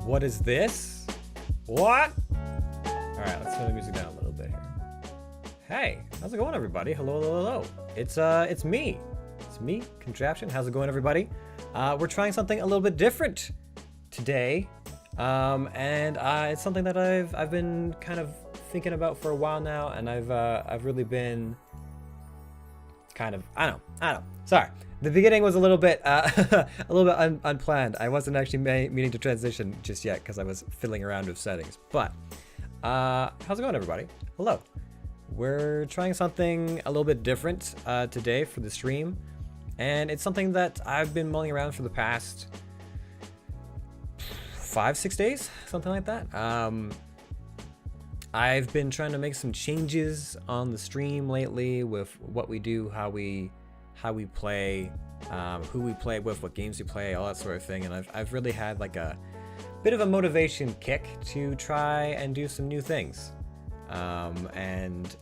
What is this? What? All right, let's turn the music down a little bit here. Hey, how's it going, everybody? Hello, hello, hello. It's me. It's me, Contraption. How's it going, everybody? We're trying something a little bit different today, and it's something that I've been kind of thinking about for a while now, and I've really been kind of I don't know. Sorry, the beginning was a little bit unplanned. I wasn't actually meaning to transition just yet because I was fiddling around with settings. But how's it going, everybody? Hello. We're trying something a little bit different today for the stream, and it's something that I've been mulling around for the past 5-6 days, something like that. I've been trying to make some changes on the stream lately with what we do, how we play, who we play with, what games we play, all that sort of thing. And I've really had like a bit of a motivation kick to try and do some new things, and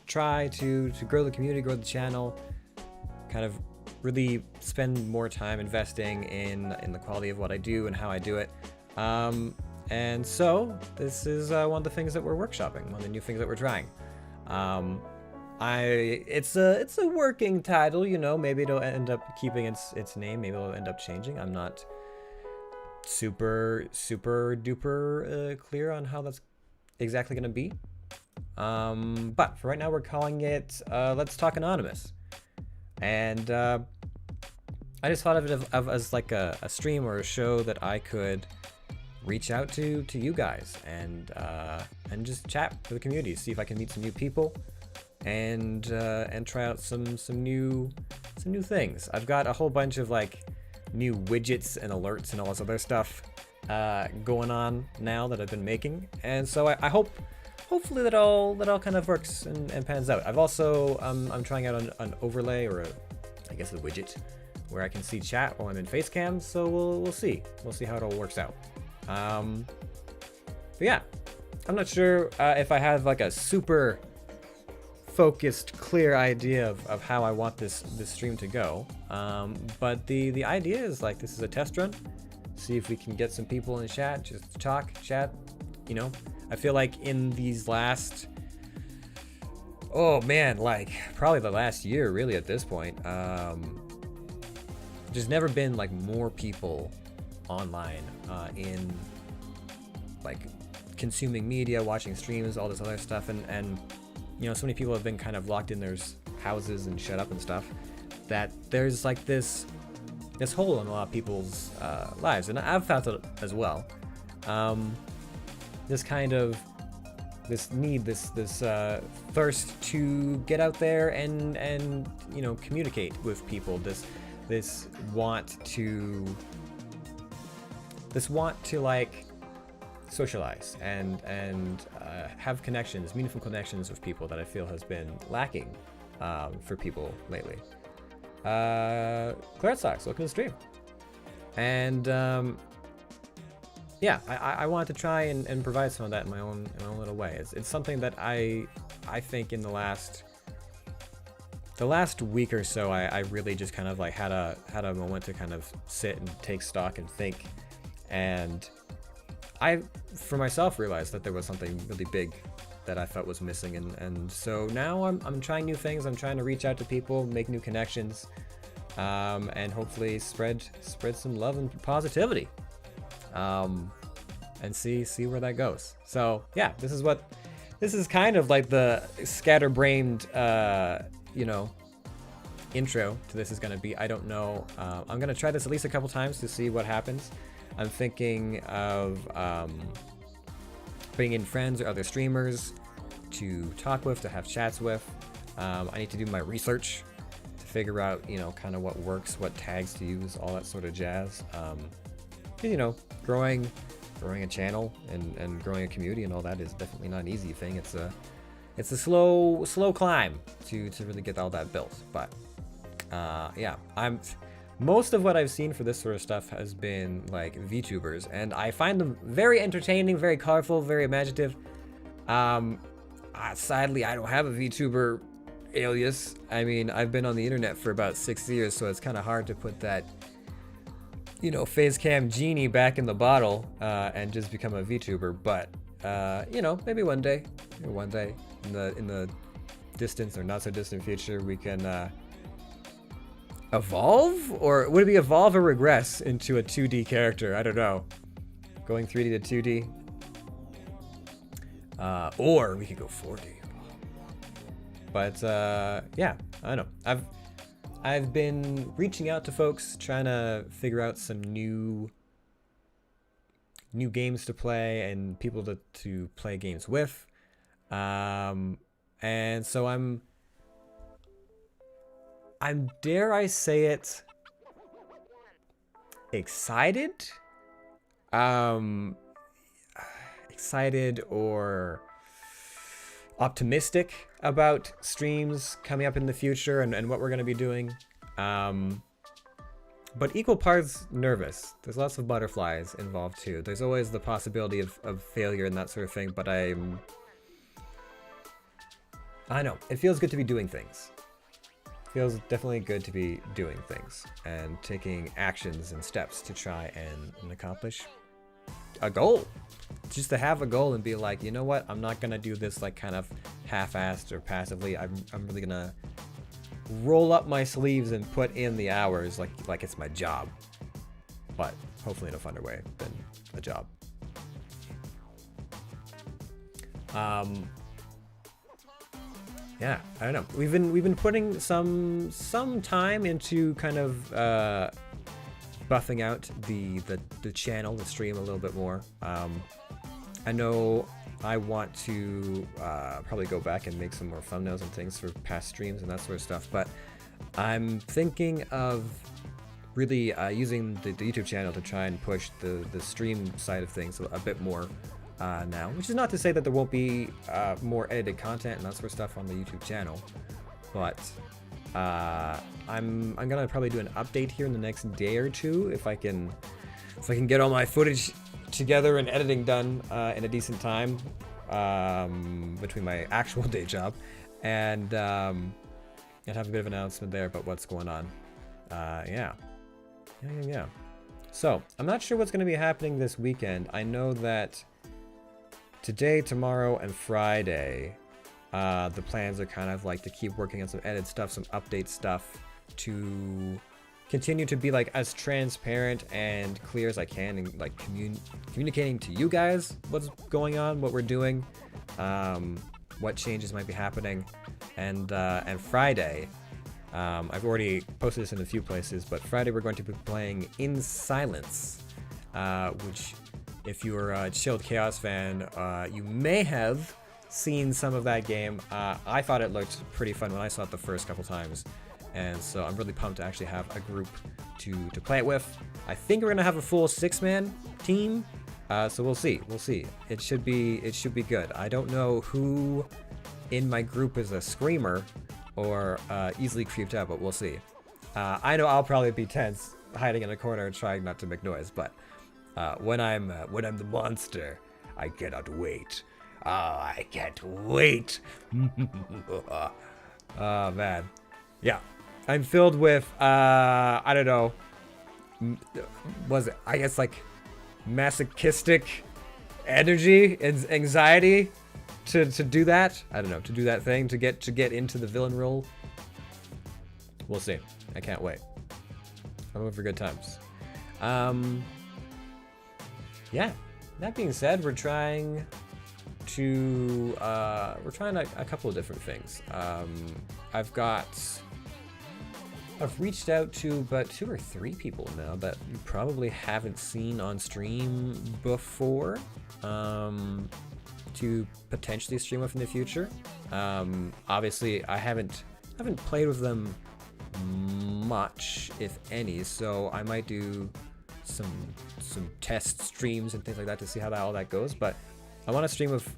try to grow the community, grow the channel, kind of really spend more time investing in the quality of what I do and how I do it. And so this is one of the things that we're workshopping, one of the new things that we're trying. It's a working title, you know. Maybe it'll end up keeping its name. Maybe it'll end up changing. I'm not super duper clear on how that's exactly going to be. But for right now, we're calling it Let's Talk Anonymous. And I just thought of it as like a stream or a show that I could reach out to you guys and just chat with the community, see if I can meet some new people and try out some new things. I've got a whole bunch of like new widgets and alerts and all this other stuff going on now that I've been making, and so I hopefully that all kind of works and pans out. I've also I'm trying out an overlay, or I guess a widget where I can see chat while I'm in facecam, so we'll see how it all works out. But yeah, I'm not sure if I have like a super focused, clear idea of how I want this stream to go. But the idea is like, this is a test run. See if we can get some people in chat, just talk, chat. You know, I feel like in these last, oh man, like probably the last year really at this point, there's never been like more people online in like consuming media, watching streams, all this other stuff, and you know, so many people have been kind of locked in their houses and shut up and stuff, that there's like this hole in a lot of people's lives, and I've felt it as well. This kind of need, this thirst to get out there and you know, communicate with people, this want to like socialize and have connections, meaningful connections with people that I feel has been lacking for people lately. Claret Socks, welcome to the stream. And yeah, I wanted to try and provide some of that in my own little way. It's something that I think in the last week or so, I really just kind of like had a moment to kind of sit and take stock and think. And I, for myself, realized that there was something really big that I felt was missing, and so now I'm trying new things. I'm trying to reach out to people, make new connections, and hopefully spread some love and positivity, and see where that goes. So yeah, this is kind of like the scatterbrained, you know, intro to this is gonna be. I don't know. I'm gonna try this at least a couple times to see what happens. I'm thinking of bringing in friends or other streamers to talk with, to have chats with. I need to do my research to figure out, you know, kind of what works, what tags to use, all that sort of jazz. You know, growing a channel and growing a community and all that is definitely not an easy thing. It's a slow climb to really get all that built. But yeah, most of what I've seen for this sort of stuff has been like VTubers, and I find them very entertaining, very colorful, very imaginative. Sadly, I don't have a VTuber alias. I mean, I've been on the internet for about 6 years, so it's kind of hard to put that you know, phase cam genie back in the bottle and just become a VTuber. But you know, maybe one day in the distant or not so distant future, we can evolve, or would it be evolve or regress into a 2D character? I don't know. Going 3D to 2D, or we could go 4D. But yeah, I don't know. I've been reaching out to folks, trying to figure out some new games to play and people to play games with. And so I'm dare I say it, excited. Excited or optimistic about streams coming up in the future and what we're going to be doing. But equal parts nervous. There's lots of butterflies involved too. There's always the possibility of failure and that sort of thing, but I know. It feels good to be doing things. Feels definitely good to be doing things and taking actions and steps to try and accomplish a goal. Just to have a goal and be like, you know what, I'm not gonna do this like kind of half-assed or passively. I'm really gonna roll up my sleeves and put in the hours like it's my job, but hopefully in a funner way than a job. Yeah, I don't know. We've been putting some time into kind of buffing out the channel, the stream a little bit more. I know I want to probably go back and make some more thumbnails and things for past streams and that sort of stuff, but I'm thinking of really using the YouTube channel to try and push the stream side of things a bit more now, which is not to say that there won't be more edited content and that sort of stuff on the YouTube channel, but I'm gonna probably do an update here in the next day or two if I can get all my footage together and editing done in a decent time between my actual day job and have a bit of an announcement there about what's going on. Yeah. So I'm not sure what's going to be happening this weekend. I know that today, tomorrow, and Friday, the plans are kind of like to keep working on some edit stuff, some update stuff, to continue to be like as transparent and clear as I can, and like communicating to you guys what's going on, what we're doing, what changes might be happening, and Friday, I've already posted this in a few places, but Friday we're going to be playing In Silence, which, if you're a Chilled Chaos fan, you may have seen some of that game. I thought it looked pretty fun when I saw it the first couple times, and so I'm really pumped to actually have a group to play it with. I think we're gonna have a full 6-man team, so we'll see. It should be good. I don't know who in my group is a screamer or easily creeped out, but we'll see. I know I'll probably be tense, hiding in a corner and trying not to make noise, but when I'm the monster, I cannot wait. I can't wait. Oh man, yeah. I'm filled with I don't know. I guess like masochistic energy and anxiety to do that. I don't know, to do that thing, to get into the villain role. We'll see. I can't wait. I'm over for good times. Yeah. That being said, we're trying a couple of different things. I've reached out to about 2 or 3 people now that you probably haven't seen on stream before, to potentially stream with in the future. Obviously, I haven't played with them much, if any, so I might do some test streams and things like that to see how all that goes. But I want to stream with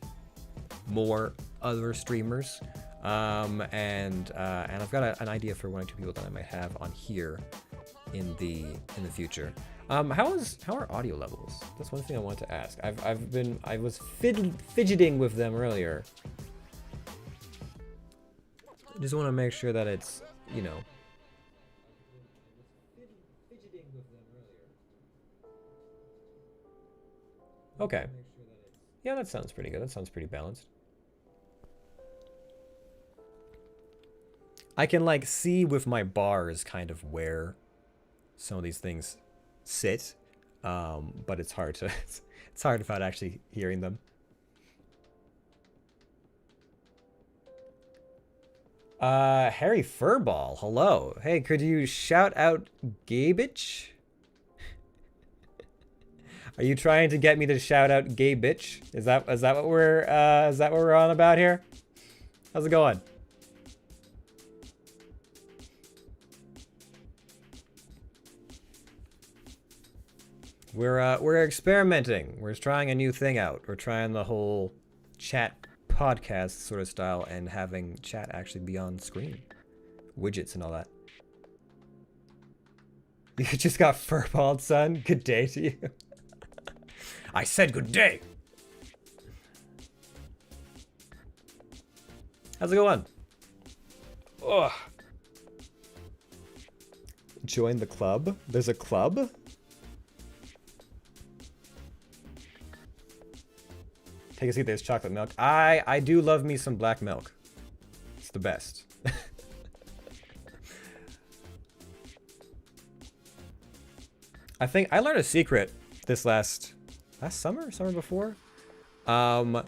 more other streamers, and I've got an idea for 1 or 2 people that I might have on here in the future. How are audio levels? That's one thing I wanted to ask. I was fidgeting with them earlier. I just want to make sure that it's, you know. Okay. Yeah, that sounds pretty good. That sounds pretty balanced. I can like see with my bars kind of where some of these things sit, but it's hard to it's hard without actually hearing them. Harry Furball, hello. Hey, could you shout out Gaybitch? Are you trying to get me to shout out gay bitch? Is that what we're on about here? How's it going? We're experimenting. We're trying a new thing out. We're trying the whole chat podcast sort of style and having chat actually be on screen. Widgets and all that. You just got furballed, son. Good day to you. I said good day. How's it going? Ugh. Join the club? There's a club? Take a seat, there's chocolate milk. I do love me some black milk. It's the best. I think I learned a secret this last summer before. I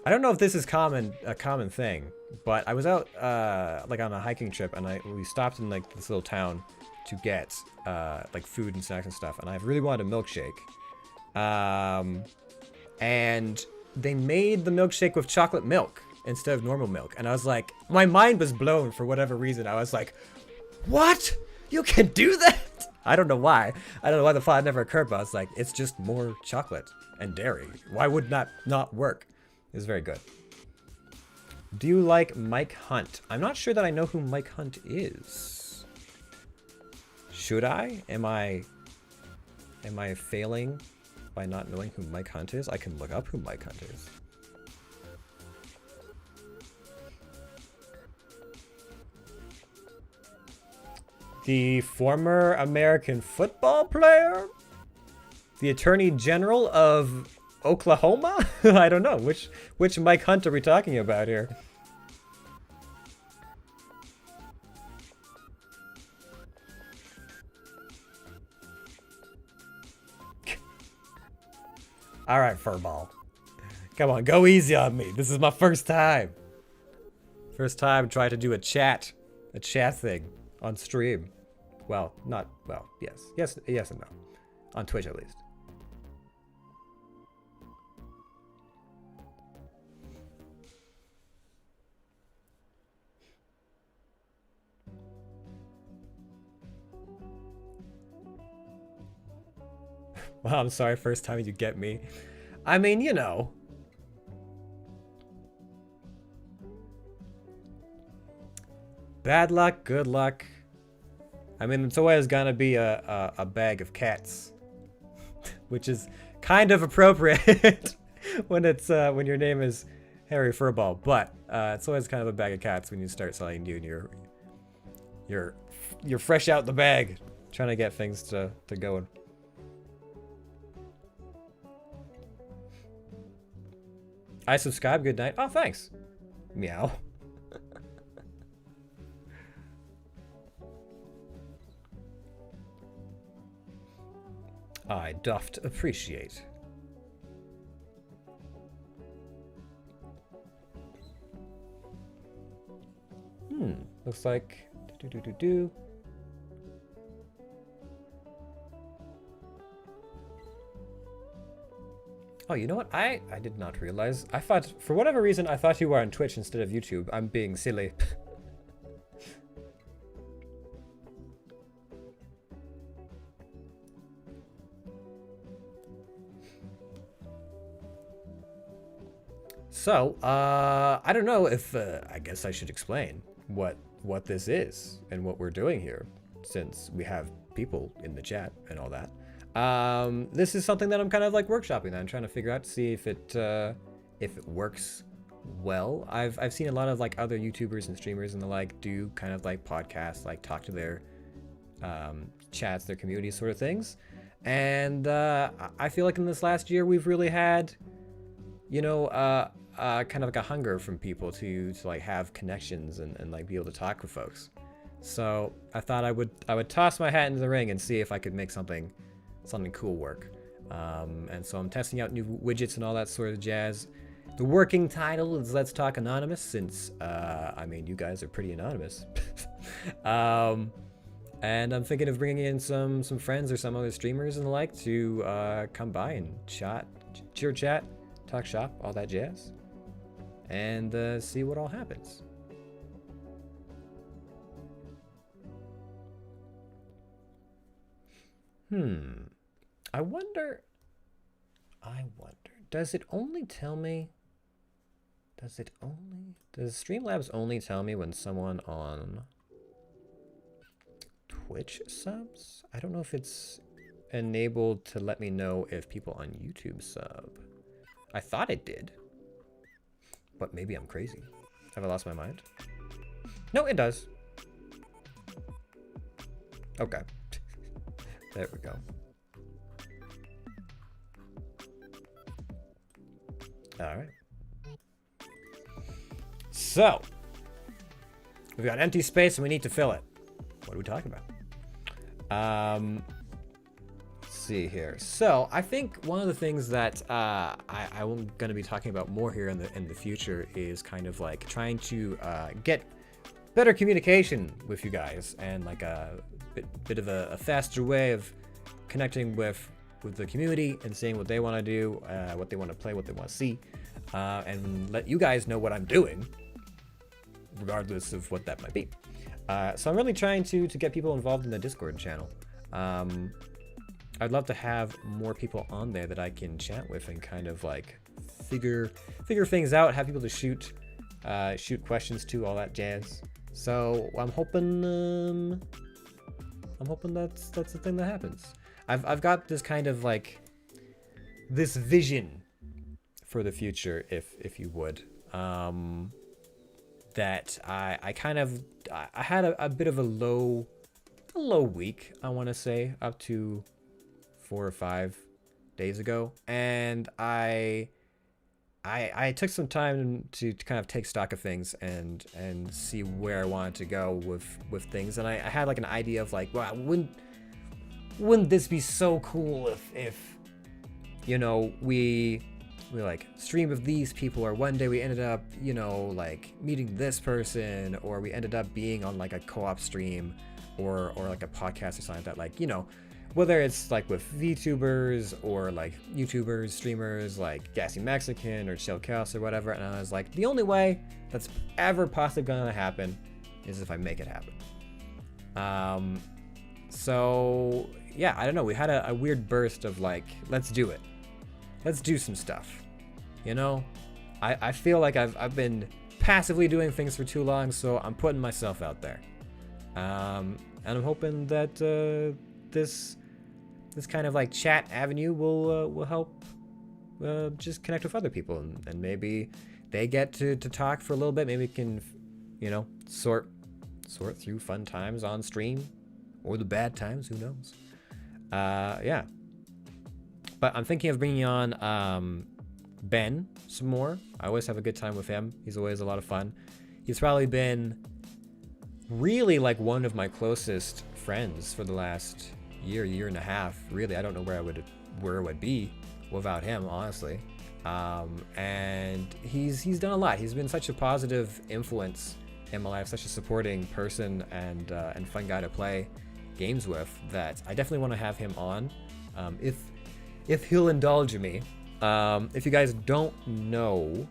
don't know if this is a common thing, but I was out like on a hiking trip and we stopped in like this little town to get like food and snacks and stuff, and I really wanted a milkshake. And they made the milkshake with chocolate milk instead of normal milk, and I was like, my mind was blown for whatever reason. I was like, what? You can do that? I don't know why. I don't know why the thought never occurred, but I was like, it's just more chocolate and dairy. Why would that not work? It's very good. Do you like Mike Hunt? I'm not sure that I know who Mike Hunt is. Should I? Am I failing by not knowing who Mike Hunt is? I can look up who Mike Hunt is. The former American football player? The Attorney General of Oklahoma? I don't know. Which Mike Hunt are we talking about here? All right, Furball. Come on, go easy on me. This is my first time. First time trying to do a chat thing on stream. Well, yes and no. On Twitch at least. Well, I'm sorry, first time you get me. I mean, you know. Bad luck, good luck. I mean, it's always gonna be a bag of cats. Which is kind of appropriate when it's when your name is Harry Furball, but it's always kind of a bag of cats when you start selling new and you're fresh out the bag, trying to get things to going. I subscribe. Good night. Oh, thanks. Meow. I doth appreciate. Looks like do. Oh, you know what? I did not realize. I thought, for whatever reason, I thought you were on Twitch instead of YouTube. I'm being silly. So, I don't know if, I guess I should explain what this is and what we're doing here, since we have people in the chat and all that. This is something that I'm kind of like workshopping that I'm trying to figure out to see if it works well. I've seen a lot of like other YouTubers and streamers and the like do kind of like podcasts, like talk to their chats, their community sort of things. And I feel like in this last year we've really had, kind of like a hunger from people to like have connections and like be able to talk with folks. So I thought I would toss my hat into the ring and see if I could make something cool work. And so I'm testing out new widgets and all that sort of jazz. The working title is Let's Talk Anonymous, since I mean, you guys are pretty anonymous. And I'm thinking of bringing in some friends or some other streamers and the like to come by and chat, talk shop, all that jazz, and see what all happens. I wonder, does it only tell me, does Streamlabs only tell me when someone on Twitch subs? I don't know if it's enabled to let me know if people on YouTube sub. I thought it did, but maybe I'm crazy. Have I lost my mind? No, it does. Okay. There we go. All right. So, we've got empty space and we need to fill it. What are we talking about? Let's see here. So, I think one of the things that I'm going to be talking about more here in the future is kind of like trying to get better communication with you guys, and like a bit of a faster way of connecting with the community and seeing what they want to do, what they want to play, what they want to see, and let you guys know what I'm doing, regardless of what that might be. So I'm really trying to get people involved in the Discord channel. I'd love to have more people on there that I can chat with and kind of like figure things out, have people to shoot questions to, all that jazz. So I'm hoping that's the thing that happens. I've got this kind of like this vision for the future, if you would, that I had a bit of a low week, I want to say, up to 4 or 5 days ago, and I took some time to kind of take stock of things and see where I wanted to go with things, and I had like an idea of like, wow, wouldn't this be so cool if we like stream with these people, or one day we ended up like meeting this person, or we ended up being on like a co-op stream or like a podcast or something like that, whether it's like with VTubers or like YouTubers, streamers like Gassy Mexican or Chill Chaos or whatever. And I was like, the only way that's ever possibly gonna happen is if I make it happen. So yeah, I don't know, we had a weird burst of like, let's do it, let's do some stuff. I feel like I've been passively doing things for too long, so I'm putting myself out there, and I'm hoping that this kind of like chat avenue will help just connect with other people, and maybe they get to talk for a little bit. Maybe we can sort through fun times on stream, or the bad times, who knows. Yeah, but I'm thinking of bringing on Ben some more. I always have a good time with him. He's always a lot of fun. He's probably been really like one of my closest friends for the last year and a half. Really, I don't know where I would be without him, honestly. And he's done a lot. He's been such a positive influence in my life, such a supporting person and fun guy to play games with, that I definitely want to have him on, if he'll indulge me. If you guys don't know,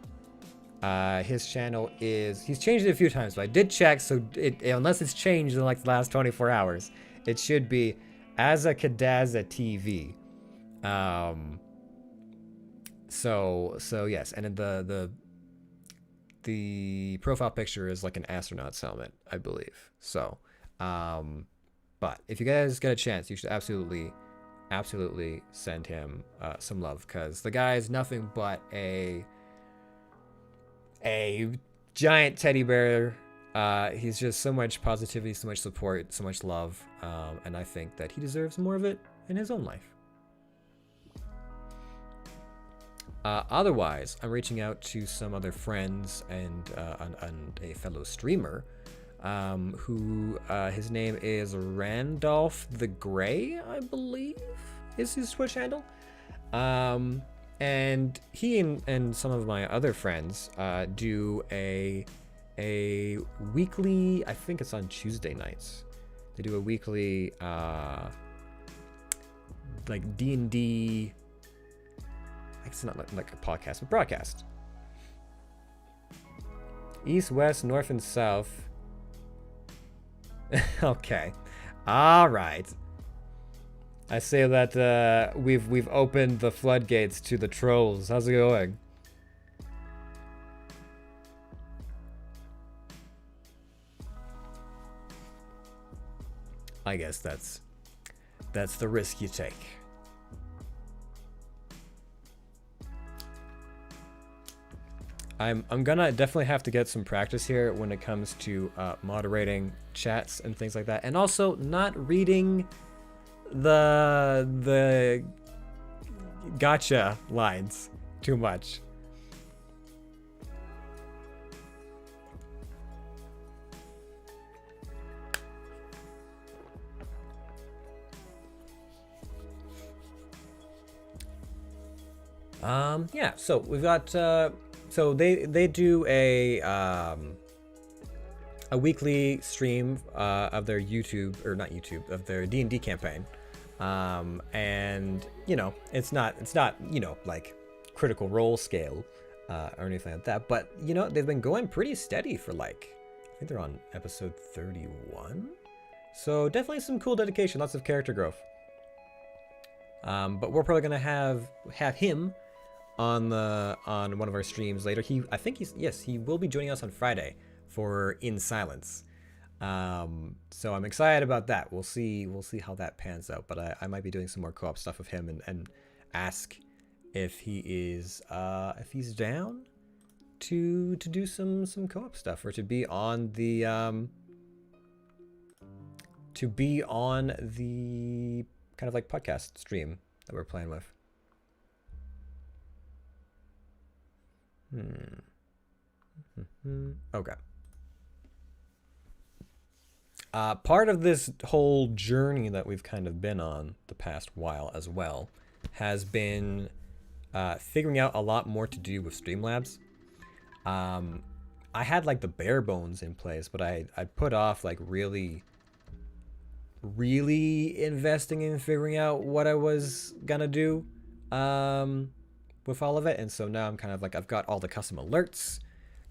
his channel he's changed it a few times, but I did check, so unless it's changed in like the last 24 hours, it should be Azakadaza TV. So yes, and then the profile picture is like an astronaut's helmet, I believe. So, but if you guys get a chance, you should absolutely send him some love, because the guy is nothing but a giant teddy bear. He's just so much positivity, so much support, so much love, and I think that he deserves more of it in his own life. Otherwise, I'm reaching out to some other friends and a fellow streamer who his name is Randolph the Gray, I believe, is his Twitch handle. And he and some of my other friends do a weekly, I think it's on Tuesday nights. They do a weekly like D&D, it's not like a podcast, but broadcast. East, west, north, and south. Okay. All right. I say that we've opened the floodgates to the trolls. How's it going? I guess that's the risk you take. I'm gonna definitely have to get some practice here when it comes to moderating chats and things like that, and also not reading the gotcha lines too much. Yeah, so we've got so they do a weekly stream of their YouTube, or not YouTube, of their D&D campaign. And you know, it's not you know, like Critical Role scale or anything like that, but you know, they've been going pretty steady for like, I think they're on episode 31, so definitely some cool dedication, lots of character growth. But we're probably gonna have him on one of our streams later. I think he will be joining us on Friday for In Silence. So I'm excited about that. We'll see how that pans out, but I might be doing some more co-op stuff with him and ask if he's down to do some co-op stuff, or to be on the kind of like podcast stream that we're playing with. Okay. Part of this whole journey that we've kind of been on the past while as well has been figuring out a lot more to do with Streamlabs. I had like the bare bones in place, but I put off like really investing in figuring out what I was gonna do with all of it. And so now I'm kind of like, I've got all the custom alerts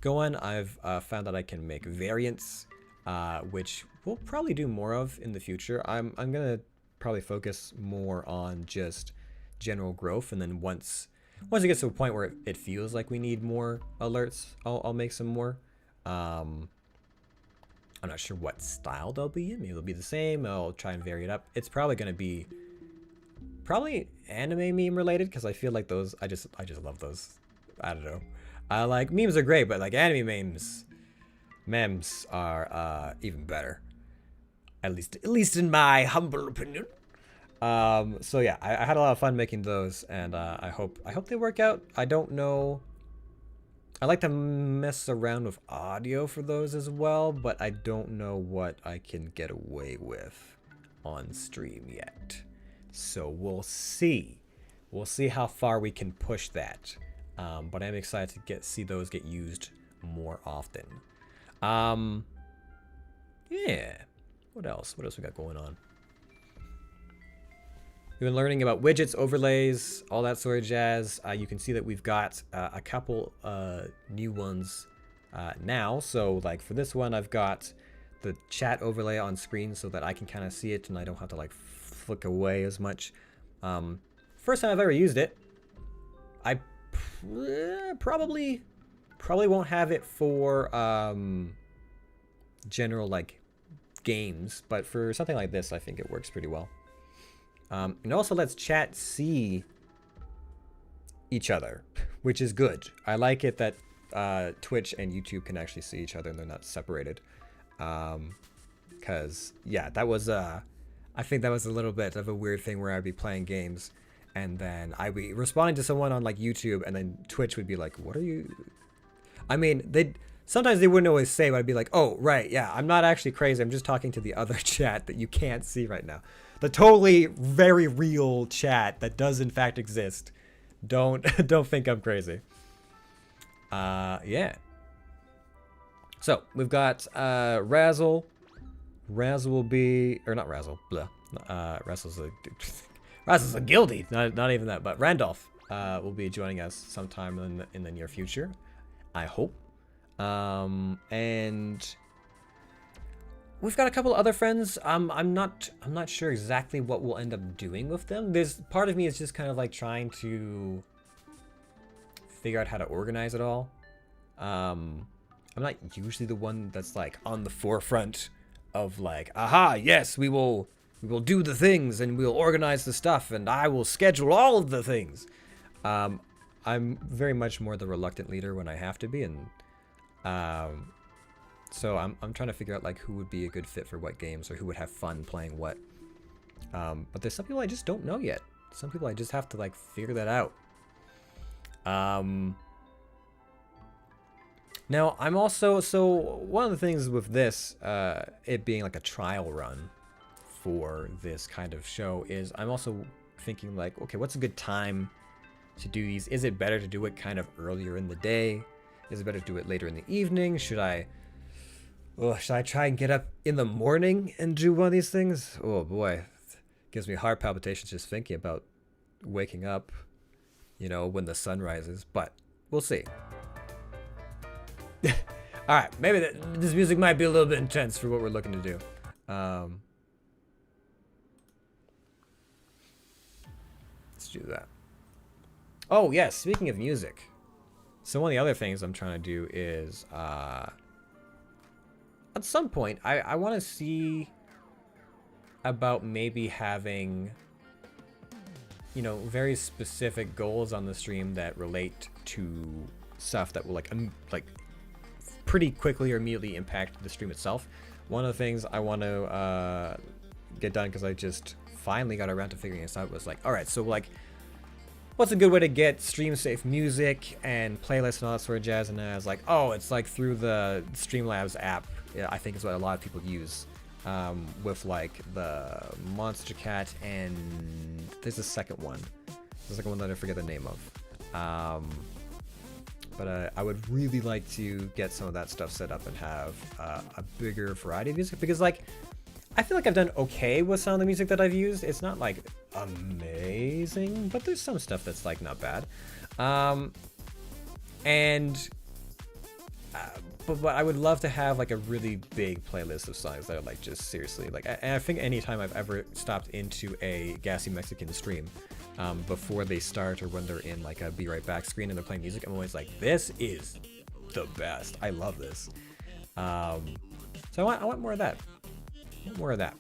going. I've found that I can make variants, which we'll probably do more of in the future. I'm gonna probably focus more on just general growth, and then once it gets to a point where it feels like we need more alerts, I'll make some more. I'm not sure what style they'll be in. Maybe they'll be the same. I'll try and vary it up. It's probably gonna be anime meme related, because I feel like those, I just love those. I don't know. Like, memes are great, but like anime memes are even better. At least in my humble opinion. So yeah, I had a lot of fun making those, and I hope they work out. I don't know. I like to mess around with audio for those as well, but I don't know what I can get away with on stream yet. So we'll see. We'll see how far we can push that. But I'm excited to see those get used more often. Yeah. What else? What else we got going on? We've been learning about widgets, overlays, all that sort of jazz. You can see that we've got a couple new ones now. So like for this one, I've got the chat overlay on screen so that I can kind of see it and I don't have to like flick away as much. First time I've ever used it. I probably won't have it for general like games, but for something like this, I think it works pretty well. And also lets chat see each other, which is good. I like it that Twitch and YouTube can actually see each other and they're not separated. Because yeah, that was I think that was a little bit of a weird thing where I'd be playing games and then I'd be responding to someone on like YouTube, and then Twitch would be like, "What are you?" I mean, they sometimes they wouldn't always say, but I'd be like, "Oh, right, yeah, I'm not actually crazy. I'm just talking to the other chat that you can't see right now, the totally very real chat that does in fact exist. Don't don't think I'm crazy." Yeah. So we've got Razzle. Razzle will be, or not Razzle, blah. Razzle's a Razzle's a guildie, not even that. But Randolph will be joining us sometime in the near future, I hope. And we've got a couple other friends. I'm not sure exactly what we'll end up doing with them. There's part of me is just kind of like trying to figure out how to organize it all. I'm not usually the one that's like on the forefront of like, aha, yes, we will do the things and we'll organize the stuff and I will schedule all of the things. I'm very much more the reluctant leader when I have to be, and so I'm trying to figure out like who would be a good fit for what games or who would have fun playing what. But there's some people I just don't know yet. Some people I just have to like figure that out. Now, I'm also, so one of the things with this, it being like a trial run for this kind of show, is I'm also thinking like, okay, what's a good time to do these? Is it better to do it kind of earlier in the day? Is it better to do it later in the evening? Should I try and get up in the morning and do one of these things? Oh boy, it gives me heart palpitations just thinking about waking up, you know, when the sun rises, but we'll see. All right, maybe this music might be a little bit intense for what we're looking to do. Let's do that. Oh, yes, speaking of music. So one of the other things I'm trying to do is, at some point, I want to see about maybe having, you know, very specific goals on the stream that relate to stuff that will like pretty quickly or immediately impact the stream itself. One of the things I want to get done, because I just finally got around to figuring this out, was like, all right, so like, what's a good way to get stream safe music and playlists and all that sort of jazz? And I was like, oh, it's like through the Streamlabs app. Yeah, I think is what a lot of people use, with like the Monster Cat, and there's a second one. There's like one that I forget the name of. But I would really like to get some of that stuff set up and have a bigger variety of music, because like I feel like I've done okay with some of the music that I've used. It's not like amazing, but there's some stuff that's like not bad. But I would love to have like a really big playlist of songs that are like just seriously like, and I think anytime I've ever stopped into a Gassy Mexican stream, before they start or when they're in like a be right back screen and they're playing music, I'm always like, this is the best. I love this. So I want more of that. I want more of that.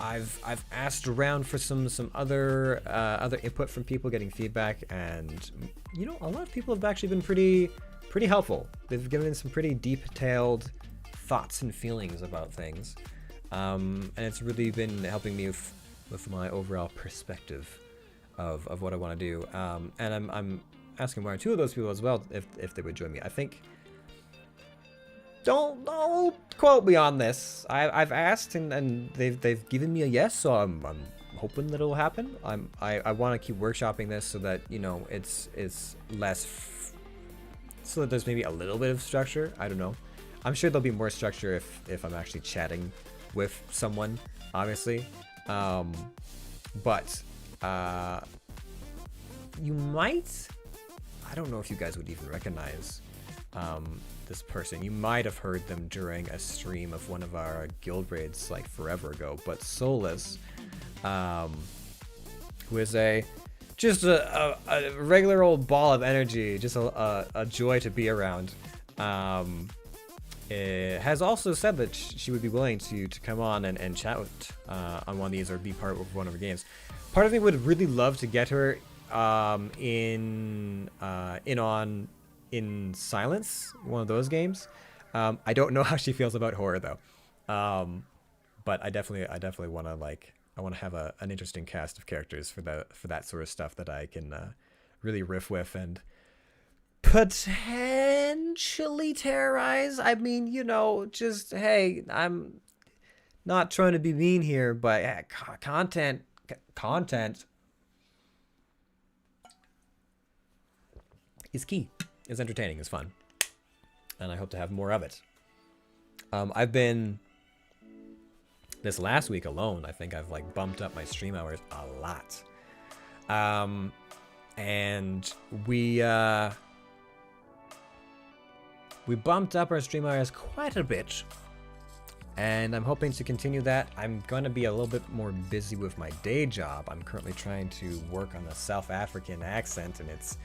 I've asked around for some other input from people, getting feedback, and you know, a lot of people have actually been pretty helpful. They've given some pretty detailed thoughts and feelings about things, and it's really been helping me with my overall perspective of what I want to do. And I'm asking one or two of those people as well if they would join me. I think. Don't quote me on this. I've asked and they've given me a yes, so I'm hoping that it'll happen. I want to keep workshopping this so that, you know, it's less, so that there's maybe a little bit of structure. I don't know. I'm sure there'll be more structure if I'm actually chatting with someone, obviously. But you might. I don't know if you guys would even recognize this person. You might have heard them during a stream of one of our guild raids like forever ago, but Solus, who is just a regular old ball of energy, just a joy to be around, has also said that she would be willing to come on and chat with, on one of these or be part of one of her games. Part of me would really love to get her in Silence, one of those games. I don't know how she feels about horror though, But I definitely want to like, I want to have an interesting cast of characters for that sort of stuff that I can really riff with and potentially terrorize. I mean, you know, just hey, I'm not trying to be mean here, but content is key. It's entertaining. It's fun, and I hope to have more of it. I've been this last week alone. I think I've like bumped up my stream hours a lot, and we bumped up our stream hours quite a bit. And I'm hoping to continue that. I'm going to be a little bit more busy with my day job. I'm currently trying to work on the South African accent, and it's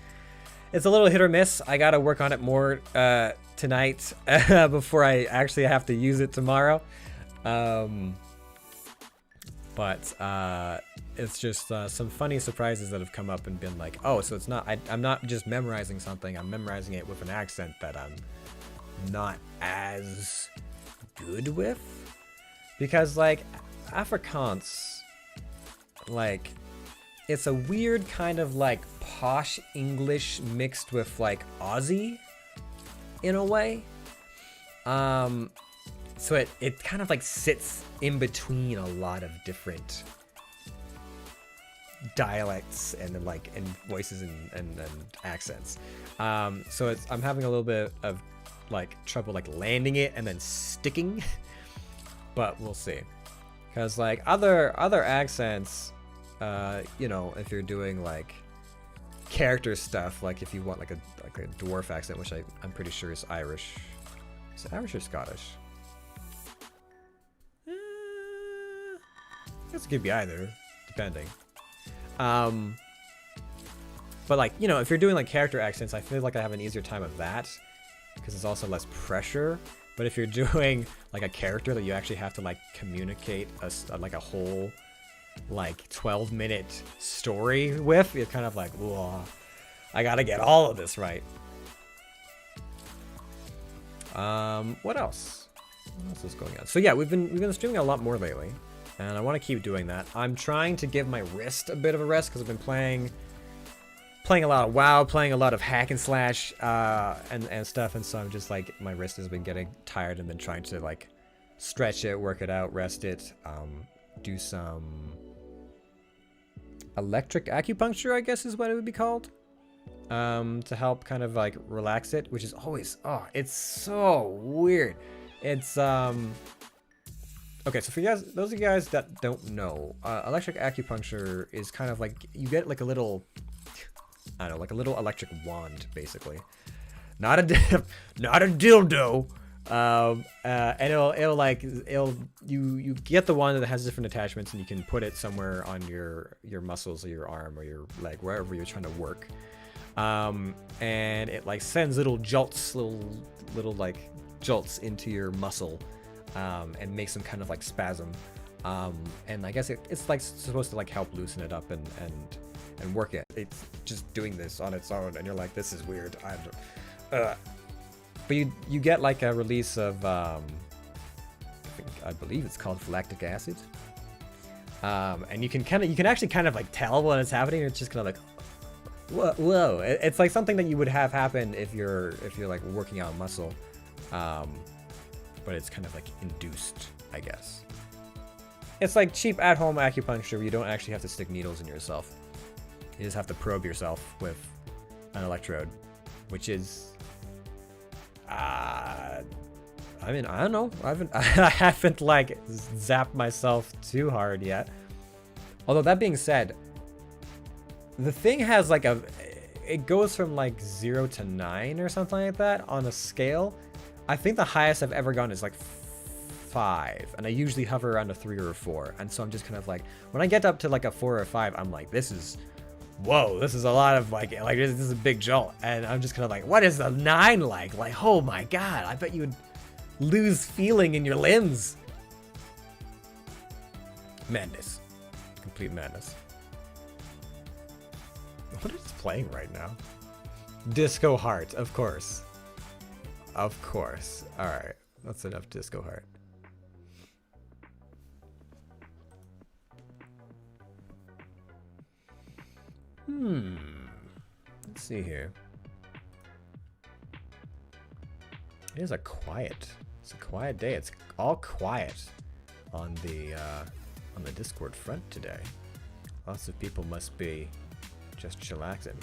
a little hit or miss. I got to work on it more tonight before I actually have to use it tomorrow. But it's just some funny surprises that have come up and been like, oh, so it's not, I'm not just memorizing something. I'm memorizing it with an accent that I'm not as good with, because like Afrikaans, like it's a weird kind of like posh English mixed with like Aussie in a way. So it kind of like sits in between a lot of different dialects and like and voices and accents. So I'm having a little bit of like trouble like landing it and then sticking, but we'll see. Because like other accents, you know, if you're doing like character stuff, like if you want like a dwarf accent, which I'm pretty sure is Irish. Is it Irish or Scottish? I guess it could be either, depending. But like, you know, if you're doing like character accents, I feel like I have an easier time of that, because it's also less pressure. But if you're doing like a character that you actually have to like communicate like a whole like 12-minute story with, you're kind of like, whoa, I gotta get all of this right. What else? What else is going on? So yeah, we've been streaming a lot more lately, and I want to keep doing that. I'm trying to give my wrist a bit of a rest because I've been playing a lot of WoW, playing a lot of hack and slash and stuff, and so I'm just like, my wrist has been getting tired and been trying to like stretch it, work it out, rest it, do some electric acupuncture, I guess is what it would be called, to help kind of like relax it, which is always, oh, it's so weird. It's okay, so for you guys, those of you guys that don't know, electric acupuncture is kind of like, you get like a little, I don't know, like a little electric wand, basically. Not a dildo. And you get the wand that has different attachments, and you can put it somewhere on your muscles or your arm or your leg, wherever you're trying to work. And it like sends little jolts, little like jolts into your muscle, and makes them kind of like spasm. And I guess it's like supposed to like help loosen it up and work it. It's just doing this on its own, and you're like, this is weird. But you get like a release of I believe it's called lactic acid, and you can actually kind of like tell when it's happening. It's just kind of like, whoa. It's like something that you would have happen if you're like working out muscle, but it's kind of like induced, I guess. It's like cheap at-home acupuncture where you don't actually have to stick needles in yourself. You just have to probe yourself with an electrode, which is, I mean, I don't know. I haven't like zapped myself too hard yet. Although that being said, the thing has like it goes from like 0 to 9 or something like that on a scale. I think the highest I've ever gone is like 5, and I usually hover around a 3 or a 4. And so I'm just kind of like, when I get up to like a 4 or a 5, I'm like, this is a lot of like this is a big jolt. And I'm just kind of like, what is the 9 like? Like, oh my god, I bet you would lose feeling in your limbs. Madness. Complete madness. What is playing right now? Disco Heart, of course. Of course. Alright, that's enough Disco Heart. Let's see here. It is a quiet. It's a quiet day. It's all quiet on the Discord front today. Lots of people must be just chillaxing.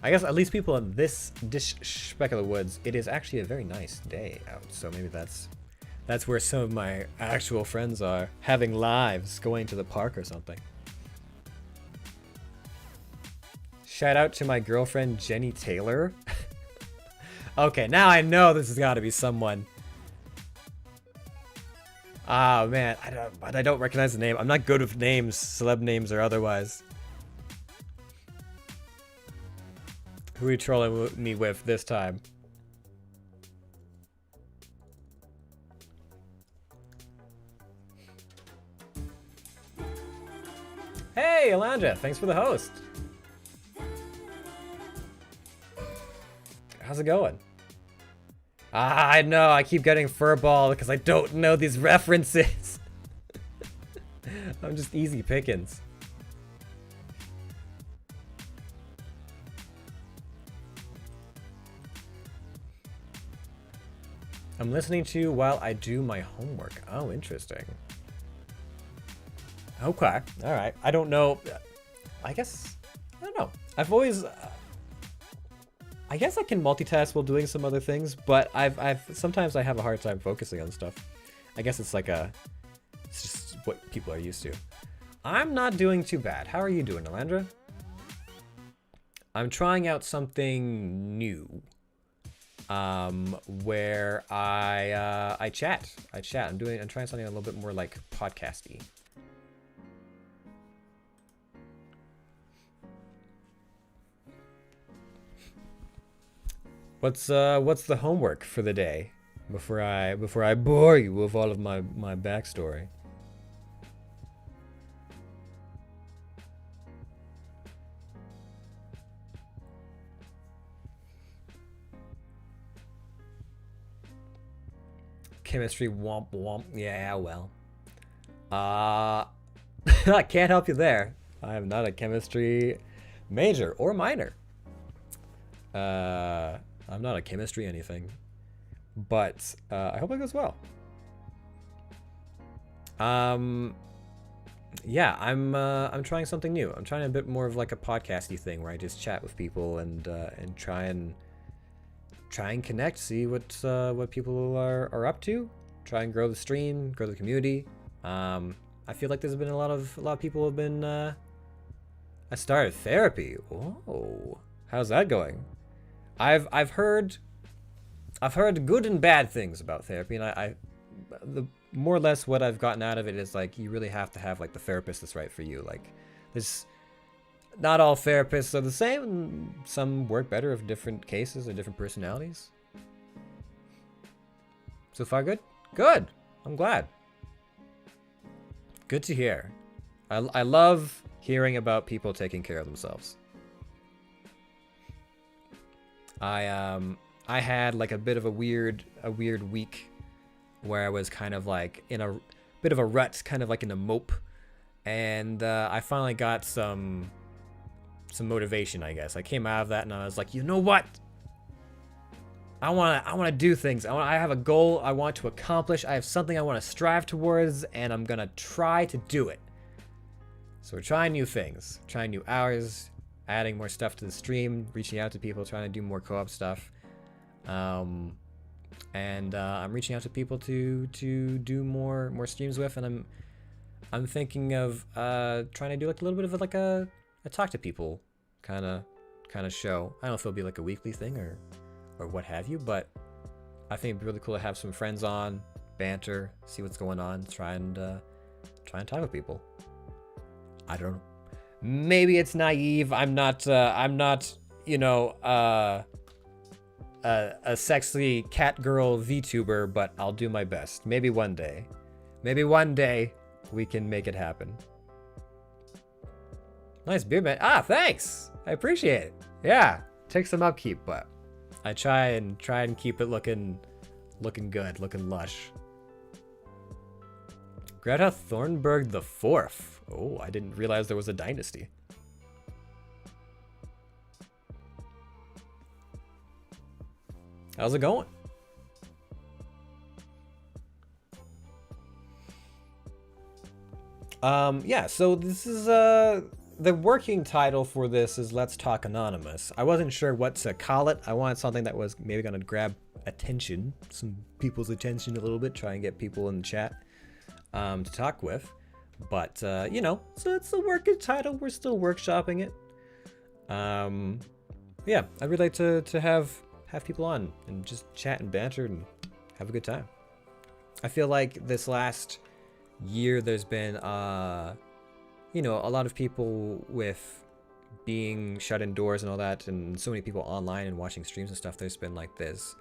I guess at least people in this speck of the woods, it is actually a very nice day out. So maybe that's where some of my actual friends are, having lives, going to the park or something. Shout out to my girlfriend, Jenny Taylor. Okay, now I know this has got to be someone. Oh man, I don't recognize the name. I'm not good with names, celeb names or otherwise. Who are you trolling me with this time? Hey, Alondra, thanks for the host. How's it going? I know, I keep getting furball because I don't know these references. I'm just easy pickings. I'm listening to while I do my homework. Oh, interesting. Okay, all right. I don't know. I don't know. I've always... I guess I can multitask while doing some other things, but sometimes I have a hard time focusing on stuff. I guess it's just what people are used to. I'm not doing too bad. How are you doing, Alandra? I'm trying out something new, where I chat. I'm trying something a little bit more like podcasty. What's the homework for the day before I bore you with all of my backstory? Chemistry womp womp. Yeah, well. I can't help you there. I am not a chemistry major or minor. I'm not a chemistry anything, but I hope it goes well. Yeah, I'm trying something new. I'm trying a bit more of like a podcasty thing where I just chat with people and try and connect, see what people are up to, try and grow the stream, grow the community. I feel like there's been a lot of people have been. I started therapy. Whoa, how's that going? I've heard good and bad things about therapy, and the more or less what I've gotten out of it is like you really have to have like the therapist that's right for you. Like, there's not all therapists are the same, and some work better with different cases or different personalities. So far, good. Good. I'm glad. Good to hear. I love hearing about people taking care of themselves. I had like a bit of a weird week where I was kind of like in a bit of a rut, kind of like in a mope, and I finally got some motivation, I guess. I came out of that and I was like, you know what? I want to do things. I have a goal I want to accomplish. I have something I want to strive towards, and I'm gonna try to do it. So we're trying new things, trying new hours, adding more stuff to the stream, reaching out to people, trying to do more co-op stuff. I'm reaching out to people to do more streams with, and I'm thinking of trying to do like a little bit of like a talk to people kind of show. I don't know if it'll be like a weekly thing or what have you, but I think it'd be really cool to have some friends on, banter, see what's going on, try and talk with people. I don't know. Maybe it's naive. I'm not, you know, a sexy cat girl VTuber, but I'll do my best. Maybe one day we can make it happen. Nice beard, man. Ah, thanks. I appreciate it. Yeah, takes some upkeep, but I try and keep it looking good, looking lush. Greta Thunberg the Fourth. Oh, I didn't realize there was a dynasty. How's it going? Yeah, so this is, the working title for this is Let's Talk Anonymous. I wasn't sure what to call it. I wanted something that was maybe gonna grab attention, some people's attention a little bit, try and get people in the chat, to talk with. But, you know, so it's a working title. We're still workshopping it. Yeah, I'd really like to have people on and just chat and banter and have a good time. I feel like this last year there's been, you know, a lot of people with being shut indoors and all that, and so many people online and watching streams and stuff. There's been like this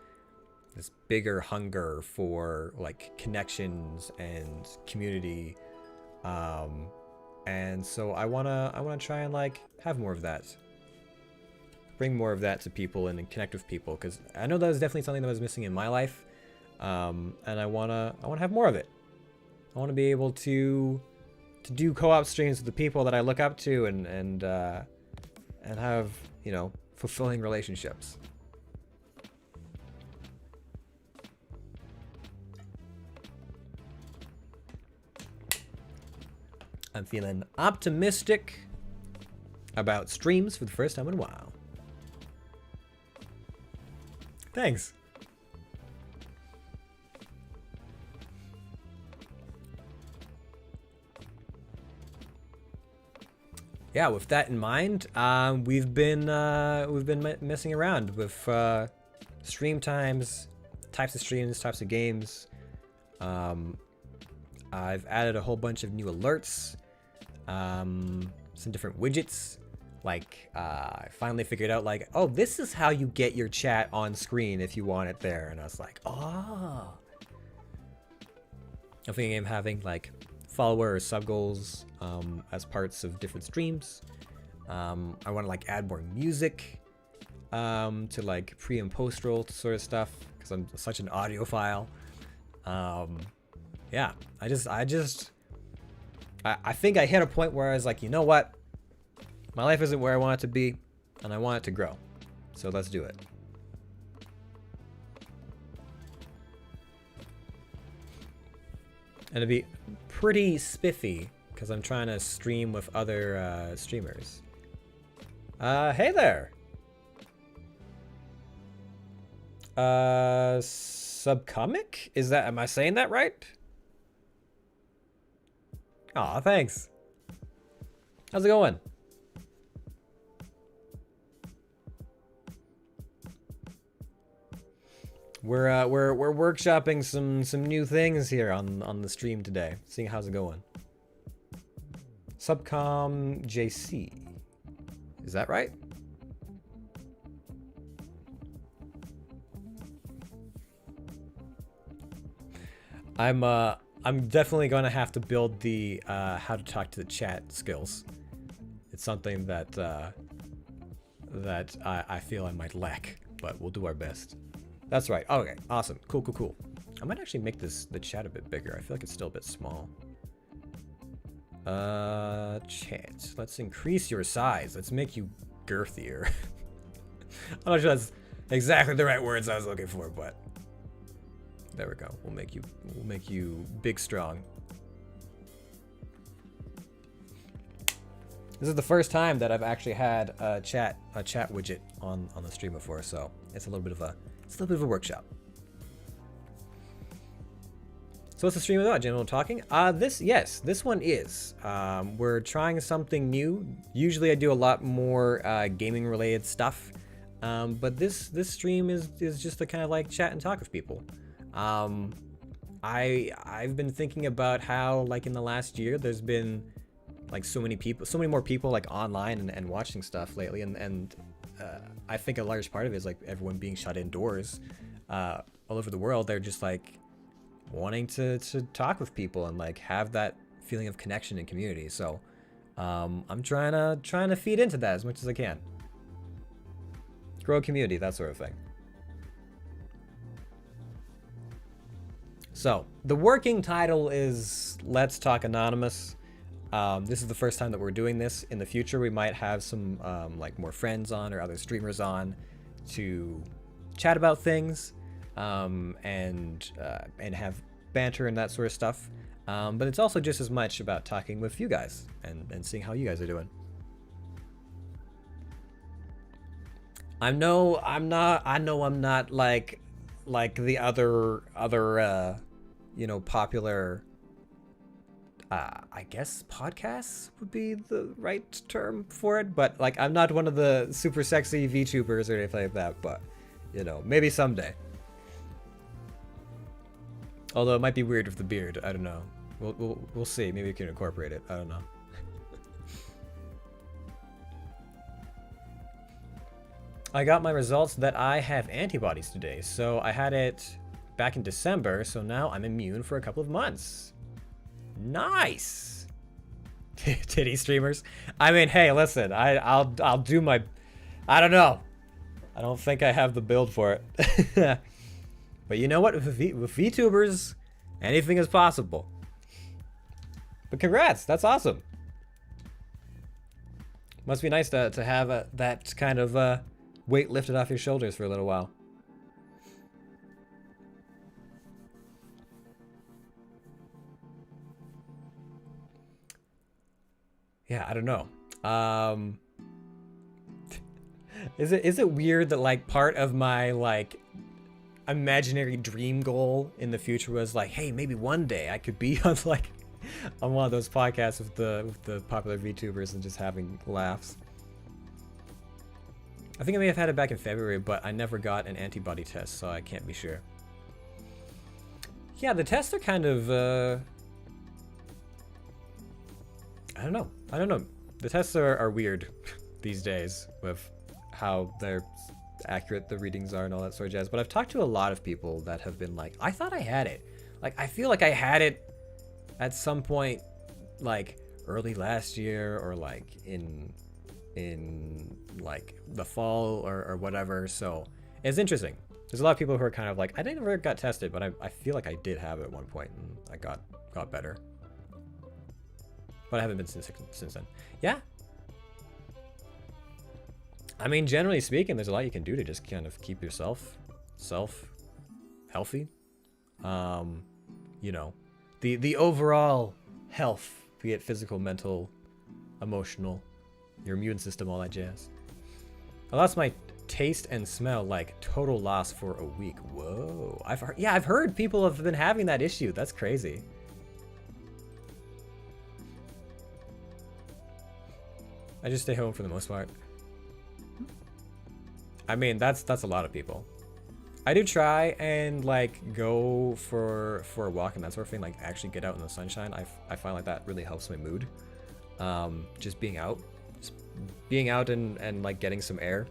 bigger hunger for like connections and community, and so I wanna try and like have more of that, bring more of that to people and connect with people, because I know that was definitely something that was missing in my life, and I wanna have more of it. I want to be able to do co-op streams with the people that I look up to and have, you know, fulfilling relationships. I'm feeling optimistic about streams for the first time in a while. Thanks. Yeah, with that in mind, we've been messing around with stream times, types of streams, types of games. I've added a whole bunch of new alerts, some different widgets. Like, I finally figured out, like, oh, this is how you get your chat on screen if you want it there. And I was like, oh. I'm thinking of having, like, follower or sub goals as parts of different streams. I want to, like, add more music to, like, pre and post roll sort of stuff, because I'm such an audiophile. Yeah, I think I hit a point where I was like, you know what? My life isn't where I want it to be, and I want it to grow. So let's do it. And it'd be pretty spiffy, because I'm trying to stream with other streamers. Hey there! Subcomic? Am I saying that right? Aw, thanks. How's it going? We're workshopping some new things here on the stream today. Seeing how's it going. Subcom JC. Is that right? I'm definitely gonna have to build the how to talk to the chat skills. It's something that I feel I might lack, but we'll do our best. That's right. Okay, awesome. Cool. I might actually make the chat a bit bigger. I feel like it's still a bit small. Chat. Let's increase your size. Let's make you girthier. I'm not sure that's exactly the right words I was looking for, but there we go. We'll make you big, strong. This is the first time that I've actually had a chat widget on the stream before, so it's a little bit of a workshop. So what's the stream about? General talking? This one is. We're trying something new. Usually I do a lot more gaming related stuff, but this stream is just to kind of like chat and talk with people. I've been thinking about how, like, in the last year there's been like so many more people like online and watching stuff lately, and I think a large part of it is like everyone being shut indoors all over the world. They're just like wanting to talk with people and like have that feeling of connection and community. So I'm trying to feed into that as much as I can. Grow a community, that sort of thing. So the working title is Let's Talk Anonymous. This is the first time that we're doing this. In the future, we might have some like more friends on or other streamers on to chat about things, and have banter and that sort of stuff. But it's also just as much about talking with you guys and seeing how you guys are doing. I know I'm not like the other popular, I guess podcasts would be the right term for it, but like I'm not one of the super sexy VTubers or anything like that, but maybe someday. Although it might be weird with the beard, I don't know. We'll see. Maybe we can incorporate it. I don't know. I got my results that I have antibodies today. So I had it back in December, so now I'm immune for a couple of months. Nice. Titty streamers. I mean, hey, listen, I'll do my, I don't know. I don't think I have the build for it. But you know what? With VTubers, anything is possible. But congrats, that's awesome. Must be nice to have that kind of weight lifted off your shoulders for a little while. Yeah, I don't know. Is it weird that like part of my like imaginary dream goal in the future was like, hey, maybe one day I could be on like on one of those podcasts with the popular VTubers and just having laughs. I think I may have had it back in February, but I never got an antibody test, so I can't be sure. Yeah, the tests are kind of I don't know. The tests are weird these days with how they're accurate the readings are and all that sort of jazz. But I've talked to a lot of people that have been like, I thought I had it. Like, I feel like I had it at some point, like early last year or like in like the fall or whatever. So it's interesting. There's a lot of people who are kind of like, I never got tested, but I feel like I did have it at one point and I got better. But I haven't been since then. Yeah. I mean, generally speaking, there's a lot you can do to just kind of keep yourself healthy. The overall health, be it physical, mental, emotional, your immune system, all that jazz. I lost my taste and smell, like total loss for a week. Whoa. I've heard people have been having that issue. That's crazy. I just stay home for the most part. I mean, that's a lot of people. I do try and like go for a walk and that sort of thing, like actually get out in the sunshine. I find like that really helps my mood. Just being out and like getting some air.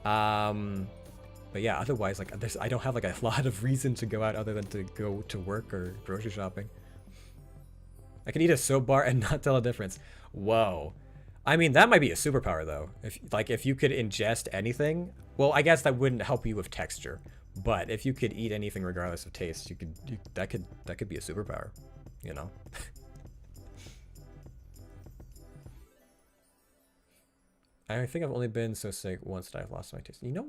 But yeah, otherwise like I don't have like a lot of reason to go out other than to go to work or grocery shopping. I can eat a soap bar and not tell a difference. Whoa. I mean, that might be a superpower though. If you could ingest anything, well, I guess that wouldn't help you with texture. But if you could eat anything regardless of taste, that could be a superpower, you know. I think I've only been so sick once that I've lost my taste. You know,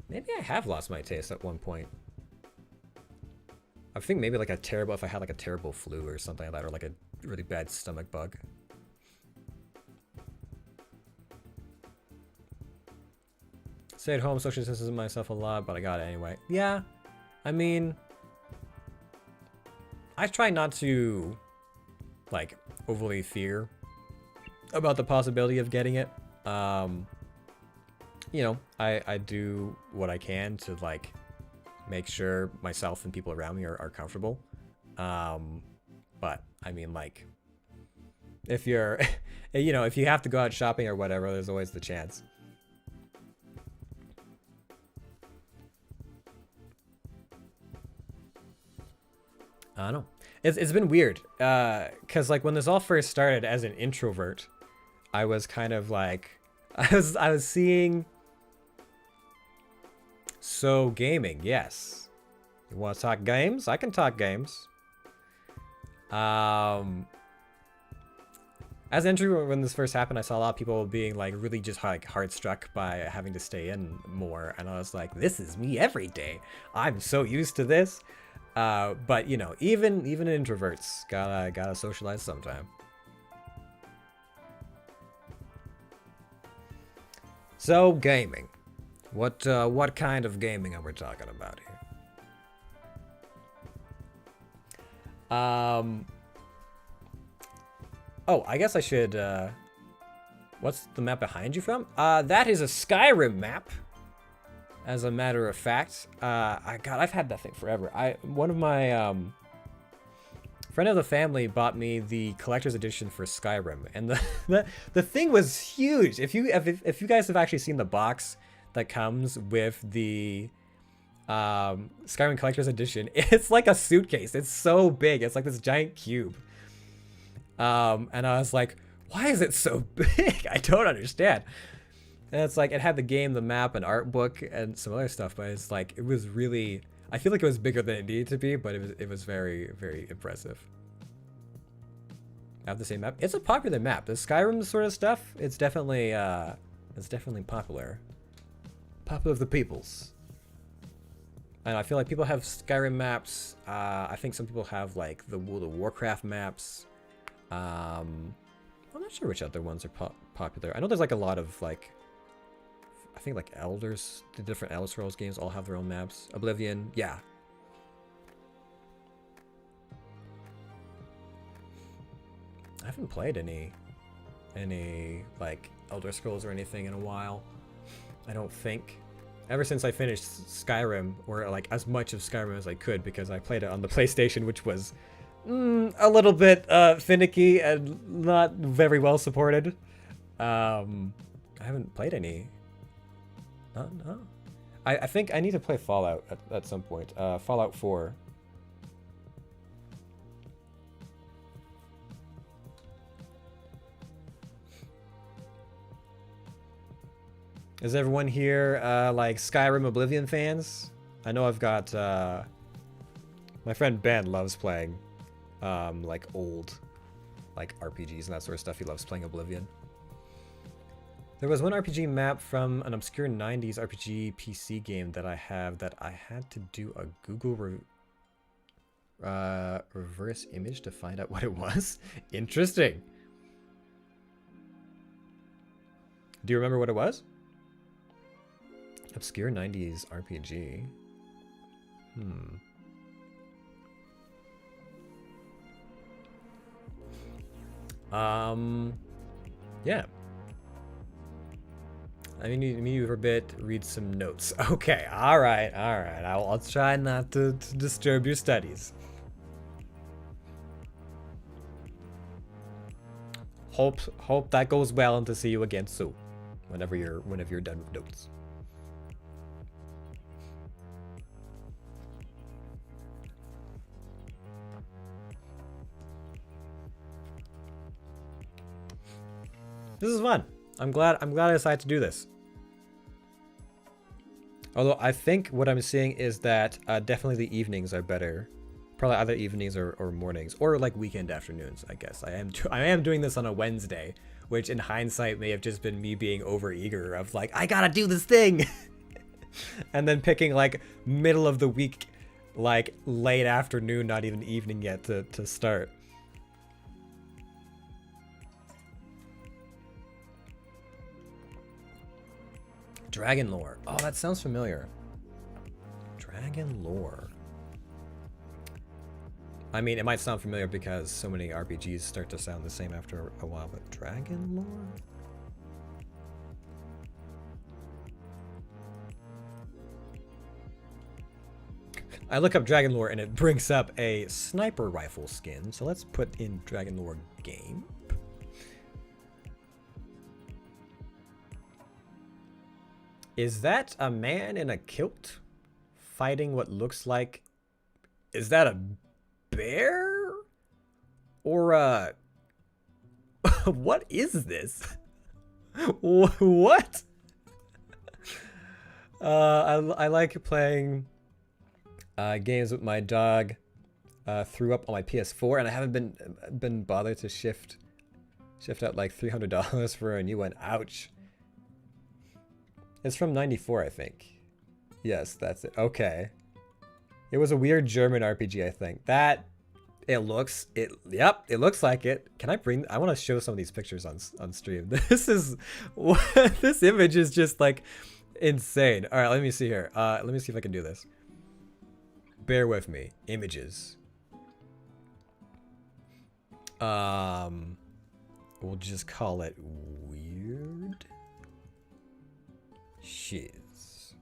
maybe I have lost my taste at one point. I think maybe like if I had like a terrible flu or something like that, or like a really bad stomach bug. Stay at home, social distancing myself a lot, but I got it anyway. Yeah, I mean, I try not to like overly fear about the possibility of getting it. You know, I do what I can to like make sure myself and people around me are comfortable. But I mean, like, if you're, you know, if you have to go out shopping or whatever, there's always the chance. I don't know. It's been weird, cause like when this all first started as an introvert, I was kind of like, I was seeing. So gaming, yes. You want to talk games? I can talk games. As entry, when this first happened, I saw a lot of people being like really just like hard struck by having to stay in more, and I was like, this is me every day. I'm so used to this. But you know, even introverts gotta socialize sometime. So gaming, what kind of gaming are we talking about here? Oh, I guess I should. What's the map behind you from? That is a Skyrim map. As a matter of fact, God, I've had that thing forever. One of my friend of the family bought me the collector's edition for Skyrim, and the thing was huge. If you guys have actually seen the box that comes with the Skyrim collector's edition, it's like a suitcase. It's so big. It's like this giant cube. And I was like, why is it so big? I don't understand. And it's like, it had the game, the map, an art book, and some other stuff, but it's like, it was really, I feel like it was bigger than it needed to be, but it was very, very impressive. I have the same map. It's a popular map. The Skyrim sort of stuff, it's definitely popular. Popular of the peoples. And I feel like people have Skyrim maps. I think some people have like the World of Warcraft maps. I'm not sure which other ones are popular. I know there's like a lot of like, I think like Elders, the different Elder Scrolls games all have their own maps. Oblivion, yeah. I haven't played any like Elder Scrolls or anything in a while. I don't think. Ever since I finished Skyrim, or like as much of Skyrim as I could, because I played it on the PlayStation, which was a little bit finicky and not very well supported. I haven't played any. No. I think I need to play Fallout at some point. Fallout 4. Is everyone here like Skyrim Oblivion fans? I know I've got my friend Ben loves playing like old like RPGs and that sort of stuff. He loves playing Oblivion. There was one RPG map from an obscure 90s RPG PC game that I have that I had to do a Google reverse image to find out what it was. Interesting. Do you remember what it was? Obscure 90s RPG. Yeah. I mean, you for a bit, read some notes. Okay, all right. I'll try not to disturb your studies. Hope that goes well, and to see you again soon, whenever you're done with notes. This is fun. I'm glad I decided to do this. Although I think what I'm seeing is that definitely the evenings are better. Probably either evenings or mornings, or like weekend afternoons, I guess. I am doing this on a Wednesday, which in hindsight may have just been me being overeager of like, I gotta do this thing. And then picking like middle of the week, like late afternoon, not even evening yet to start. Dragon lore. Oh, that sounds familiar. Dragon lore. I mean, it might sound familiar because so many RPGs start to sound the same after a while, but dragon lore? I look up dragon lore and it brings up a sniper rifle skin. So let's put in dragon lore game. Is that a man in a kilt fighting what looks like... Is that a bear? Or a... What is this? What? I like playing games with my dog. Threw up on my PS4, and I haven't been bothered to shift Shift out like $300 for a new one. Ouch. It's from 94, I think. Yes, that's it. Okay. It was a weird German RPG, I think. Yep, it looks like it. Can I I want to show some of these pictures on stream. This image is just like insane. All right, let me see here. Let me see if I can do this. Bear with me. Images. We'll just call it weird. Shiz.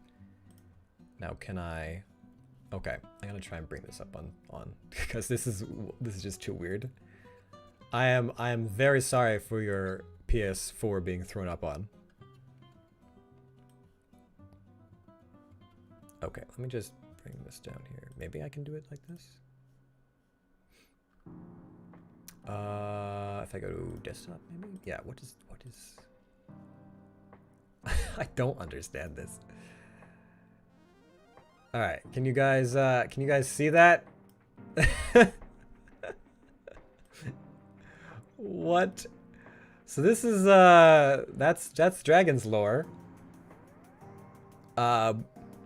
Now can I? Okay, I'm gonna try and bring this up on because this is just too weird. I am very sorry for your PS4 being thrown up on. Okay, let me just bring this down here. Maybe I can do it like this. If I go to desktop, maybe? Yeah, what is I don't understand this. All right, can you guys see that? What? So this is that's Dragon's Lore. I'm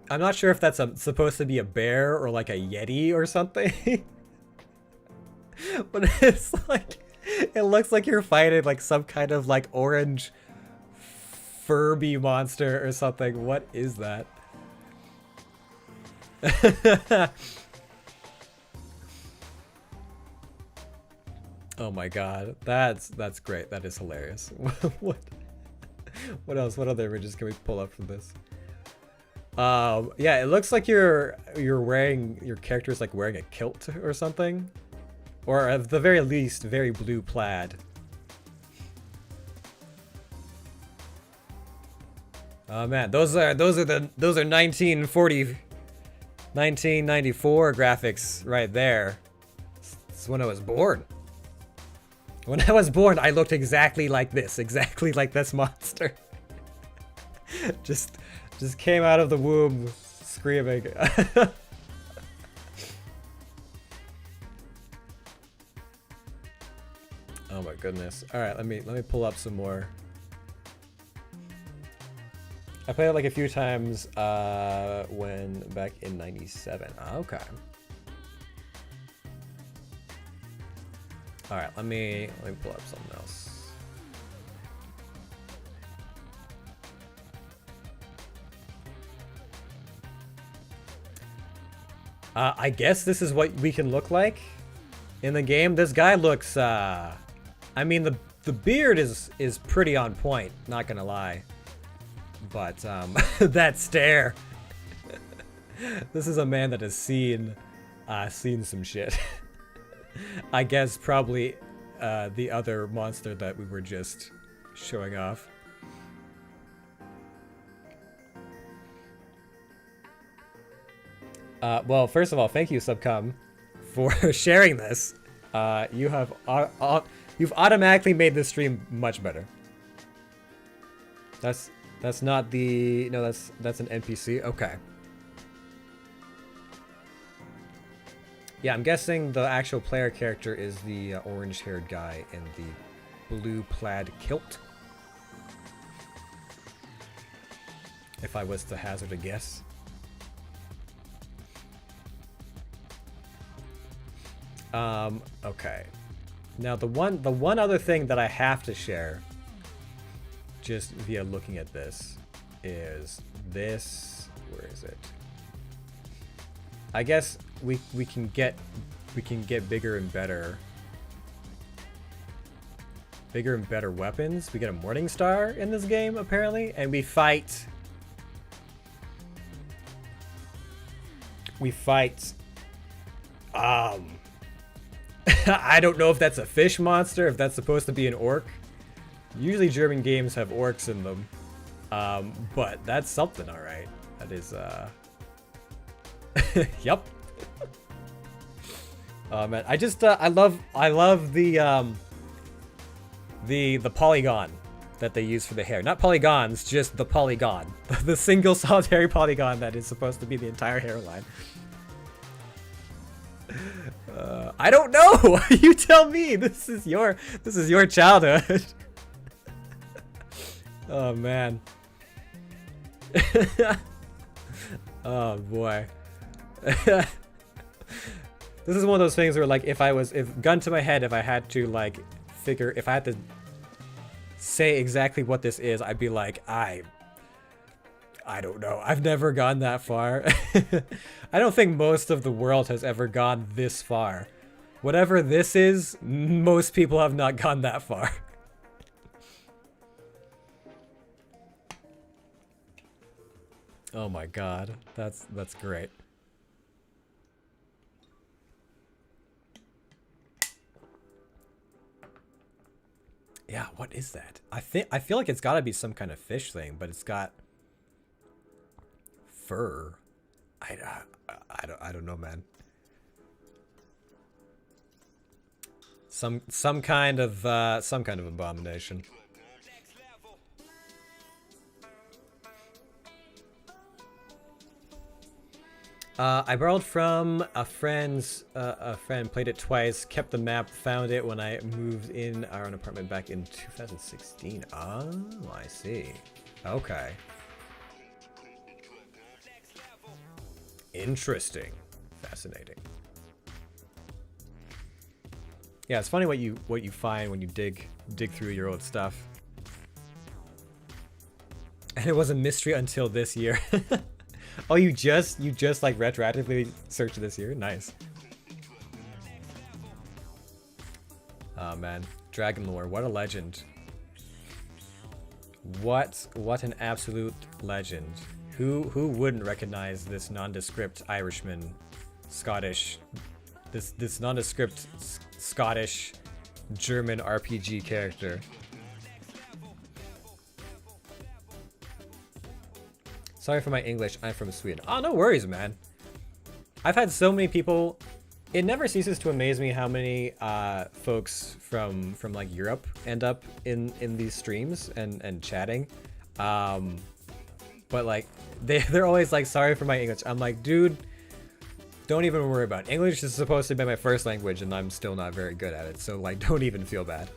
not sure if that's supposed to be a bear or like a yeti or something. But it's like, it looks like you're fighting like some kind of like orange Furby monster or something. What is that? Oh my god, that's great. That is hilarious. What else? What other images can we pull up from this? Yeah, it looks like your character is like wearing a kilt or something. Or at the very least, very blue plaid. Oh man, those are 1994 graphics right there. It's when I was born. When I was born, I looked exactly like this monster. just came out of the womb screaming. Oh my goodness. All right, let me pull up some more. I played it like a few times when back in '97. Okay. All right, let me pull up something else. I guess this is what we can look like in the game. This guy looks I mean, the beard is pretty on point, not gonna lie. But that stare. This is a man that has seen some shit. I guess probably the other monster that we were just showing off. Well, first of all, thank you, Subcom, for sharing this. You've automatically made this stream much better. That's not the... No, that's an NPC. Okay. Yeah, I'm guessing the actual player character is the orange-haired guy in the blue plaid kilt. If I was to hazard a guess. Okay. Now the one other thing that I have to share, just via looking at this, is this. Where is it? I guess we can get bigger and better weapons. We get a Morning Star in this game apparently, and we fight. I don't know if that's a fish monster, if that's supposed to be an orc. Usually German games have orcs in them. But that's something, alright. That is, Yep. Oh man, I just, I love the polygon that they use for the hair. Not polygons, just the polygon. The single solitary polygon that is supposed to be the entire hairline. I don't know. You tell me. This is your childhood. Oh man. Oh boy. This is one of those things where, like, if gun to my head, if I had to, like, if I had to say exactly what this is, I'd be like, I don't know. I've never gone that far. I don't think most of the world has ever gone this far. Whatever this is, most people have not gone that far. Oh my god. That's great. Yeah, what is that? I feel like it's got to be some kind of fish thing, but it's got fur. I don't know, man. Some kind of abomination. I borrowed from a friend, played it twice, kept the map, found it when I moved in our own apartment back in 2016. Oh, I see. Okay. Interesting. Fascinating. Yeah, it's funny what you find when you dig through your old stuff. And it was a mystery until this year. Oh, you just like retroactively searched this year? Nice. Oh man, Dragon Lore, what a legend. What an absolute legend. Who wouldn't recognize this nondescript Irishman, Scottish, this nondescript Scottish German RPG character? Sorry for my English, I'm from Sweden. Oh, no worries, man. I've had so many people. It never ceases to amaze me how many folks from like Europe end up in these streams and chatting. But like they're always like, sorry for my English. I'm like, dude, don't even worry about it. English is supposed to be my first language and I'm still not very good at it. So like, don't even feel bad.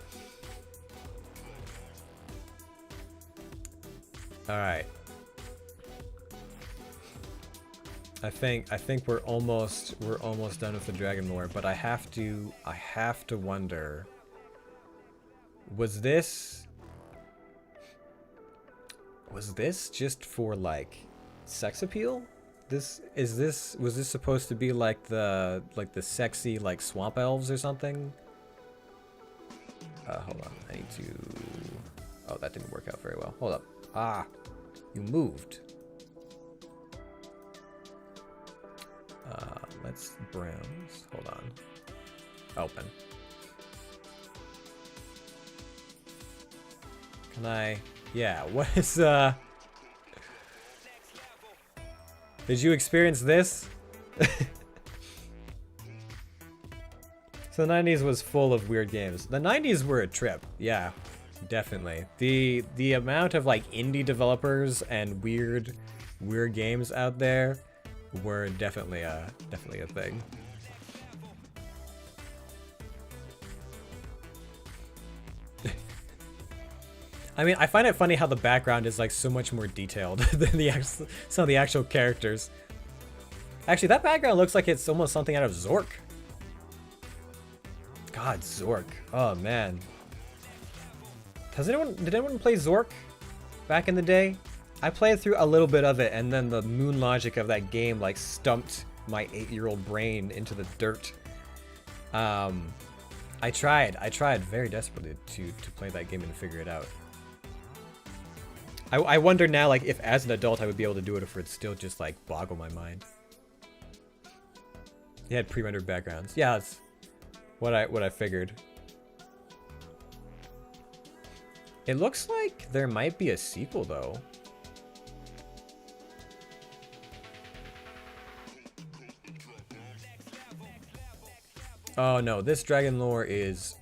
All right. I think we're almost done with the Dragon Lore, but I have to wonder, was this just for like sex appeal? Was this supposed to be like the sexy like swamp elves or something? Hold on, I need to. Oh, that didn't work out very well. Hold up. Ah, you moved. Let's browse. Hold on. Open. Can I? Yeah. What is Did you experience this? So the 90s was full of weird games. The 90s were a trip. Yeah, definitely. The amount of like indie developers and weird games out there were definitely a thing. I mean, I find it funny how the background is like so much more detailed than some of the actual characters. Actually, that background looks like it's almost something out of Zork. God, Zork. Oh man. Did anyone play Zork back in the day? I played through a little bit of it, and then the moon logic of that game like stumped my 8-year-old brain into the dirt. I tried very desperately to play that game and figure it out. I wonder now, like, if as an adult I would be able to do it, if it'd still just like boggle my mind. It had pre-rendered backgrounds. Yeah, that's what I figured. It looks like there might be a sequel though. Oh no, this Dragon Lore is,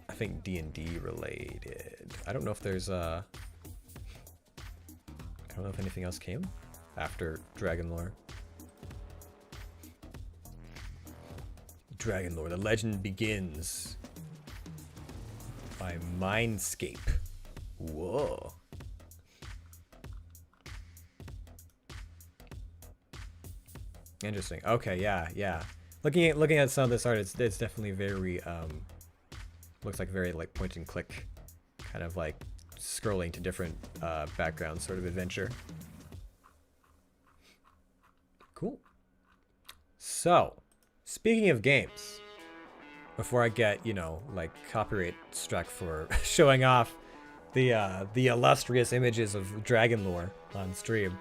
I think, D&D related. I don't know if there's I don't know if anything else came after Dragon Lore. Dragon lore. The legend begins by Mindscape. Whoa. Interesting. Okay, yeah. Looking at some of this art, it's definitely very looks like very like point and click, kind of like scrolling to different backgrounds sort of adventure. Cool. So, speaking of games, before I get, you know, like copyright struck for showing off the illustrious images of Dragon lore on stream,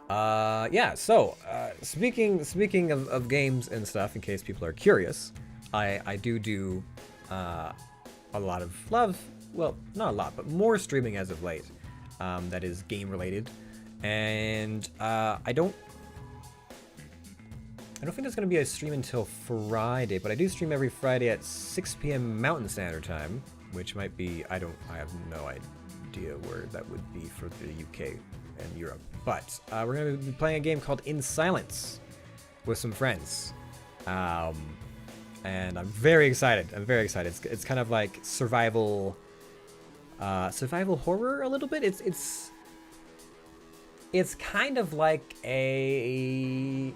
yeah, so speaking of games and stuff, in case people are curious, I do a lot of well, not a lot, but more streaming as of late, that is game related, and I don't think there's gonna be a stream until Friday, but I do stream every Friday at 6 p.m. Mountain Standard Time, which might be, I have no idea where that would be for the UK and Europe. But we're gonna be playing a game called In Silence with some friends, and I'm very excited. It's kind of like survival horror a little bit. It's kind of like a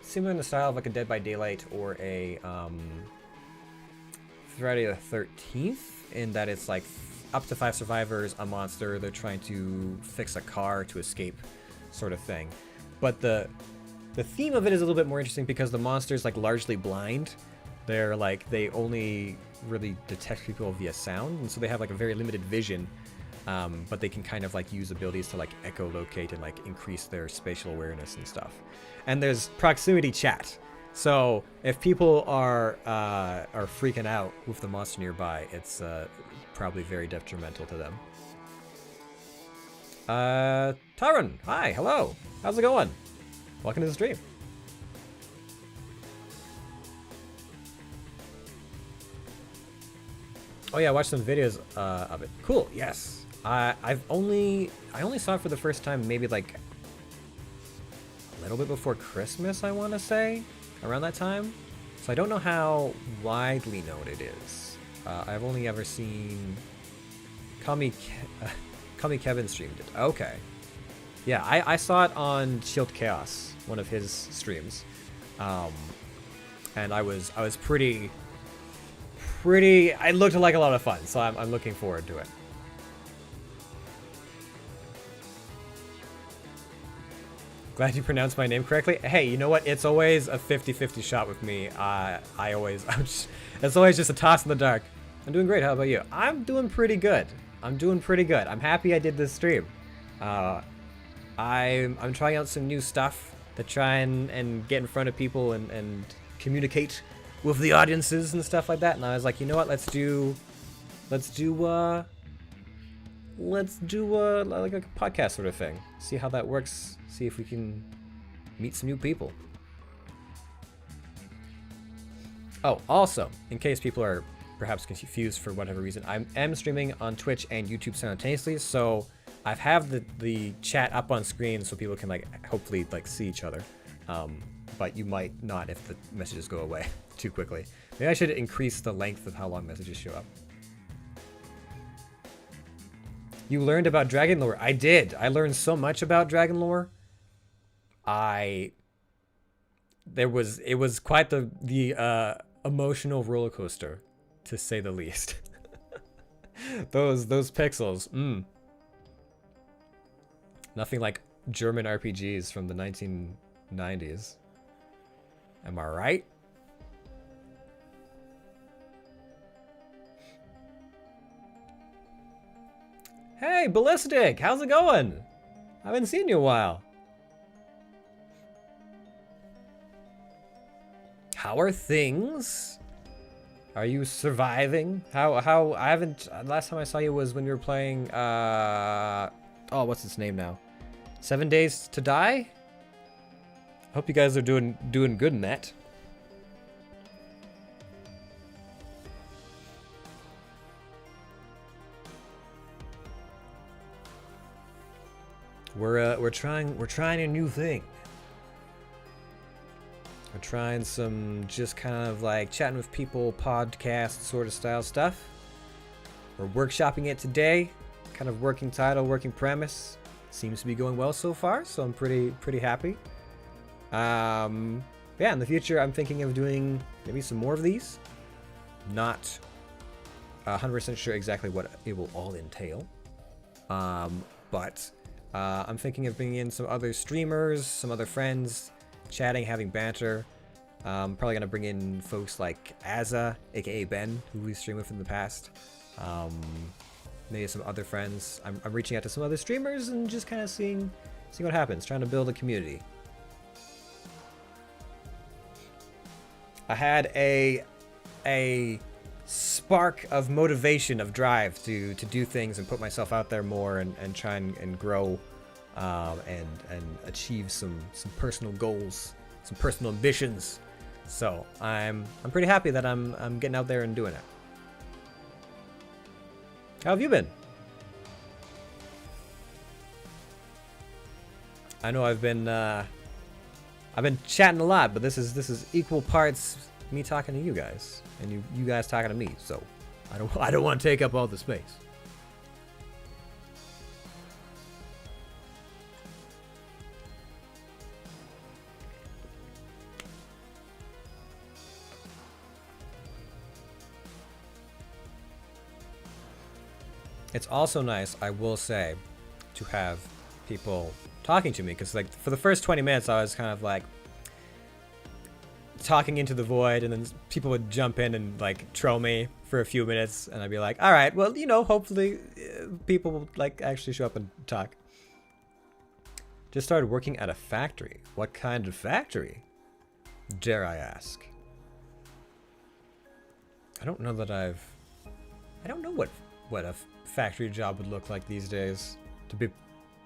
similar in the style of like a Dead by Daylight or a Friday the 13th, in that it's like up to 5 survivors, a monster, they're trying to fix a car to escape, sort of thing. But the theme of it is a little bit more interesting because the monster's like largely blind. They're like, they only really detect people via sound, and so they have like a very limited vision, but they can kind of like use abilities to like echolocate and like increase their spatial awareness and stuff. And there's proximity chat. So if people are freaking out with the monster nearby, it's probably very detrimental to them. Tyron, hi, hello. How's it going? Welcome to the stream. Oh yeah, watch some videos of it. Cool. Yes. I only saw it for the first time maybe like a little bit before Christmas, I want to say, around that time. So I don't know how widely known it is. I've only ever seen Call Me Kevin streamed it. Okay. Yeah, I saw it on Shield Chaos, one of his streams. And I was pretty it looked like a lot of fun, so I'm looking forward to it. Glad you pronounced my name correctly. Hey, you know what? It's always a 50-50 shot with me. It's always just a toss in the dark. I'm doing great. How about you? I'm doing pretty good. I'm happy I did this stream. I'm trying out some new stuff to try and get in front of people and communicate with the audiences and stuff like that. And I was like, you know what? Let's do like a podcast sort of thing. See how that works. See if we can meet some new people. Oh, also, in case people are perhaps confused for whatever reason, I am streaming on Twitch and YouTube simultaneously, so I have the chat up on screen so people can like hopefully like see each other. But you might not if the messages go away too quickly. Maybe I should increase the length of how long messages show up. You learned about Dragon lore. I did. I learned so much about Dragon lore. It was quite the emotional roller coaster, to say the least. those pixels. Nothing like German RPGs from the 1990s. Am I right? Hey, Ballistic! How's it going? I haven't seen you in a while. How are things? Are you surviving? How I haven't, last time I saw you was when we were playing oh, what's its name now? 7 Days to Die? Hope you guys are doing good in that. We're trying a new thing. We're trying some just kind of like chatting with people, podcast sort of style stuff. We're workshopping it today. Kind of working title, working premise. Seems to be going well so far, so I'm pretty happy. Yeah, in the future, I'm thinking of doing maybe some more of these. Not 100% sure exactly what it will all entail. But I'm thinking of bringing in some other streamers, some other friends, chatting, having banter. Probably gonna bring in folks like Azza, aka Ben, who we streamed with in the past. Maybe some other friends. I'm reaching out to some other streamers and just kind of seeing what happens. Trying to build a community. I had a spark of motivation, of drive to do things and put myself out there more and try and grow and achieve some personal goals, some personal ambitions. So I'm pretty happy that I'm getting out there and doing it. How have you been? I know I've been chatting a lot, but this is equal parts me talking to you guys and you guys talking to me. So I don't want to take up all the space. It's also nice, I will say, to have people talking to me, because like for the first 20 minutes I was kind of like talking into the void, and then people would jump in and like troll me for a few minutes, and I'd be like, all right, well, you know, hopefully people will like actually show up and talk. Just started working at a factory. What kind of factory, dare I ask? I don't know what a factory job would look like these days, to be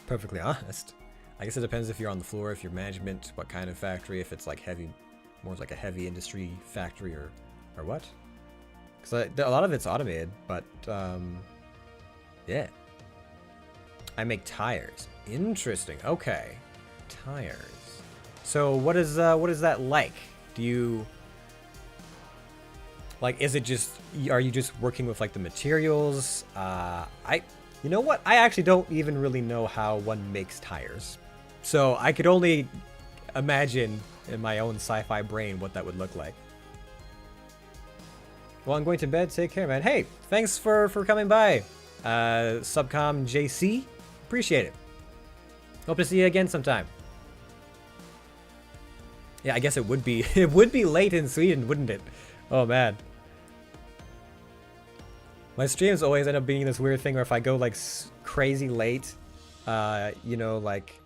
perfectly honest. I guess it depends if you're on the floor, if you're management, what kind of factory, if it's like heavy, more like a heavy industry factory or what. Because a lot of it's automated, but yeah. I make tires. Interesting. Okay, tires. So what is that like? Do you like, is it just, are you just working with like the materials? You know what? I actually don't even really know how one makes tires. So I could only imagine in my own sci-fi brain what that would look like. Well, I'm going to bed. Take care, man. Hey, thanks for coming by. Subcom JC. Appreciate it. Hope to see you again sometime. Yeah, I guess it would be late in Sweden, wouldn't it? Oh man. My streams always end up being this weird thing where if I go like crazy late, you know, like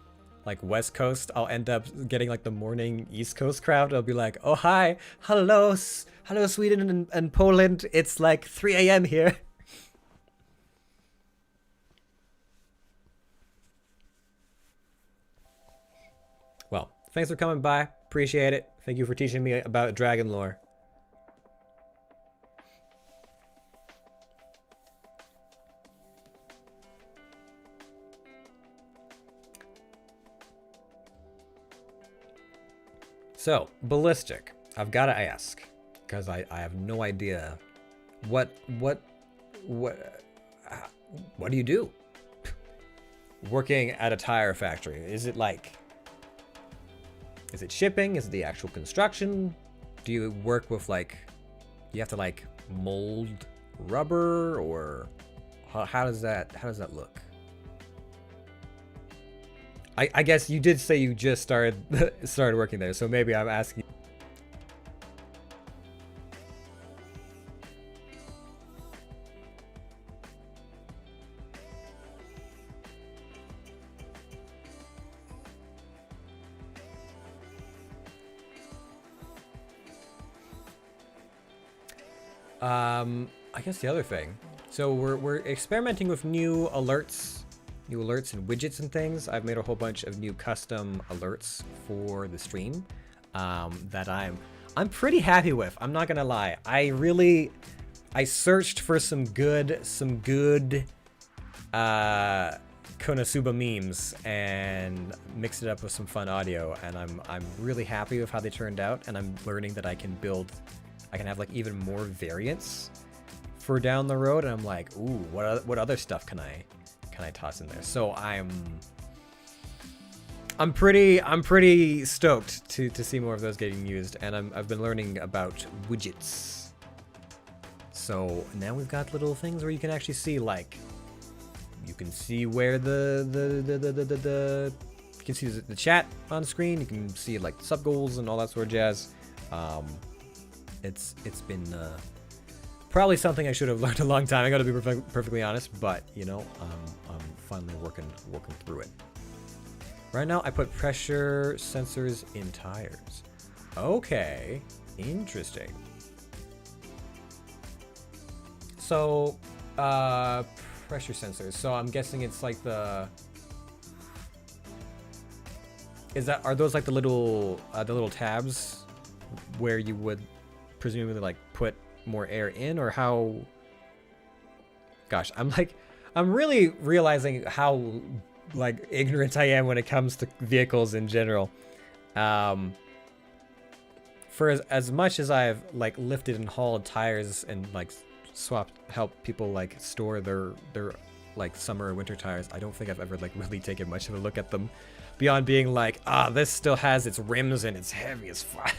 West Coast, I'll end up getting like the morning East Coast crowd. I'll be like, oh hi, hello Sweden and Poland. It's like 3 a.m. here. Well, thanks for coming by. Appreciate it. Thank you for teaching me about dragon lore. So, ballistic. I've got to ask, because I have no idea. What do you do? Working at a tire factory. Is it shipping? Is it the actual construction? Do you work with like, you have to like mold rubber, or how does that look? I guess you did say you just started working there, so maybe I'm asking. I guess the other thing. So we're experimenting with new alerts and widgets and things. I've made a whole bunch of new custom alerts for the stream that I'm pretty happy with. I'm not gonna lie. I searched for some good Konosuba memes and mixed it up with some fun audio, and I'm really happy with how they turned out, and I'm learning that I can have like even more variants for down the road, and I'm like, ooh, what other stuff can I toss in there? So I'm pretty stoked to see more of those getting used, and I've been learning about widgets. So now we've got little things where you can actually see, like, you can see where you can see the chat on screen. You can see like sub goals and all that sort of jazz. It's been probably something I should have learned a long time ago, to be perfectly honest. But you know, I'm finally working through it. Right now, I put pressure sensors in tires. Okay, interesting. So, pressure sensors. So I'm guessing it's like are those like the little tabs where you would presumably like put more air in, or how? Gosh, I'm really realizing how like ignorant I am when it comes to vehicles in general. For as much as I've like lifted and hauled tires and like help people like store their like summer or winter tires, I don't think I've ever like really taken much of a look at them beyond being like, this still has its rims and it's heavy as fuck.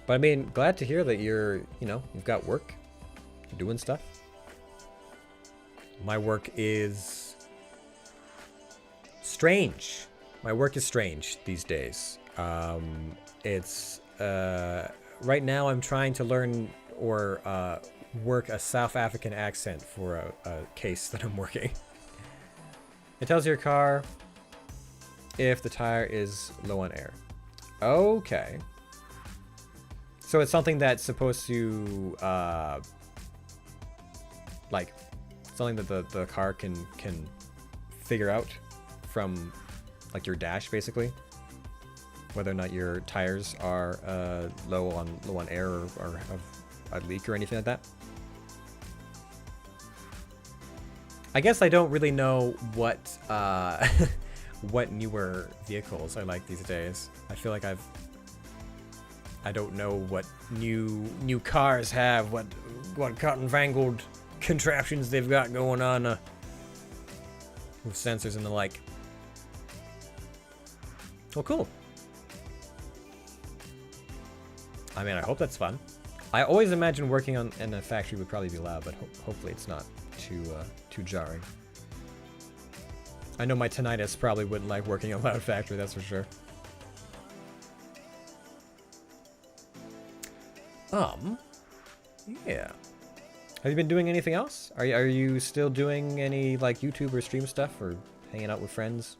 But I mean, glad to hear that you've got work, you're doing stuff. My work is strange. My work is strange these days. It's right now I'm trying to learn or work a South African accent for a case that I'm working. It tells your car if the tire is low on air. Okay. So it's something that's supposed to like something that the car can figure out from like your dash, basically, whether or not your tires are low on air or have a leak or anything like that. I guess I don't really know what what newer vehicles I like these days. I feel like I don't know what new cars have, what cotton-fangled contraptions they've got going on with sensors and the like. Well, cool. I mean, I hope that's fun. I always imagine working in a factory would probably be loud, but hopefully it's not too jarring. I know my tinnitus probably wouldn't like working in a loud factory, that's for sure. Yeah. Have you been doing anything else? Are you still doing any like YouTube or stream stuff, or hanging out with friends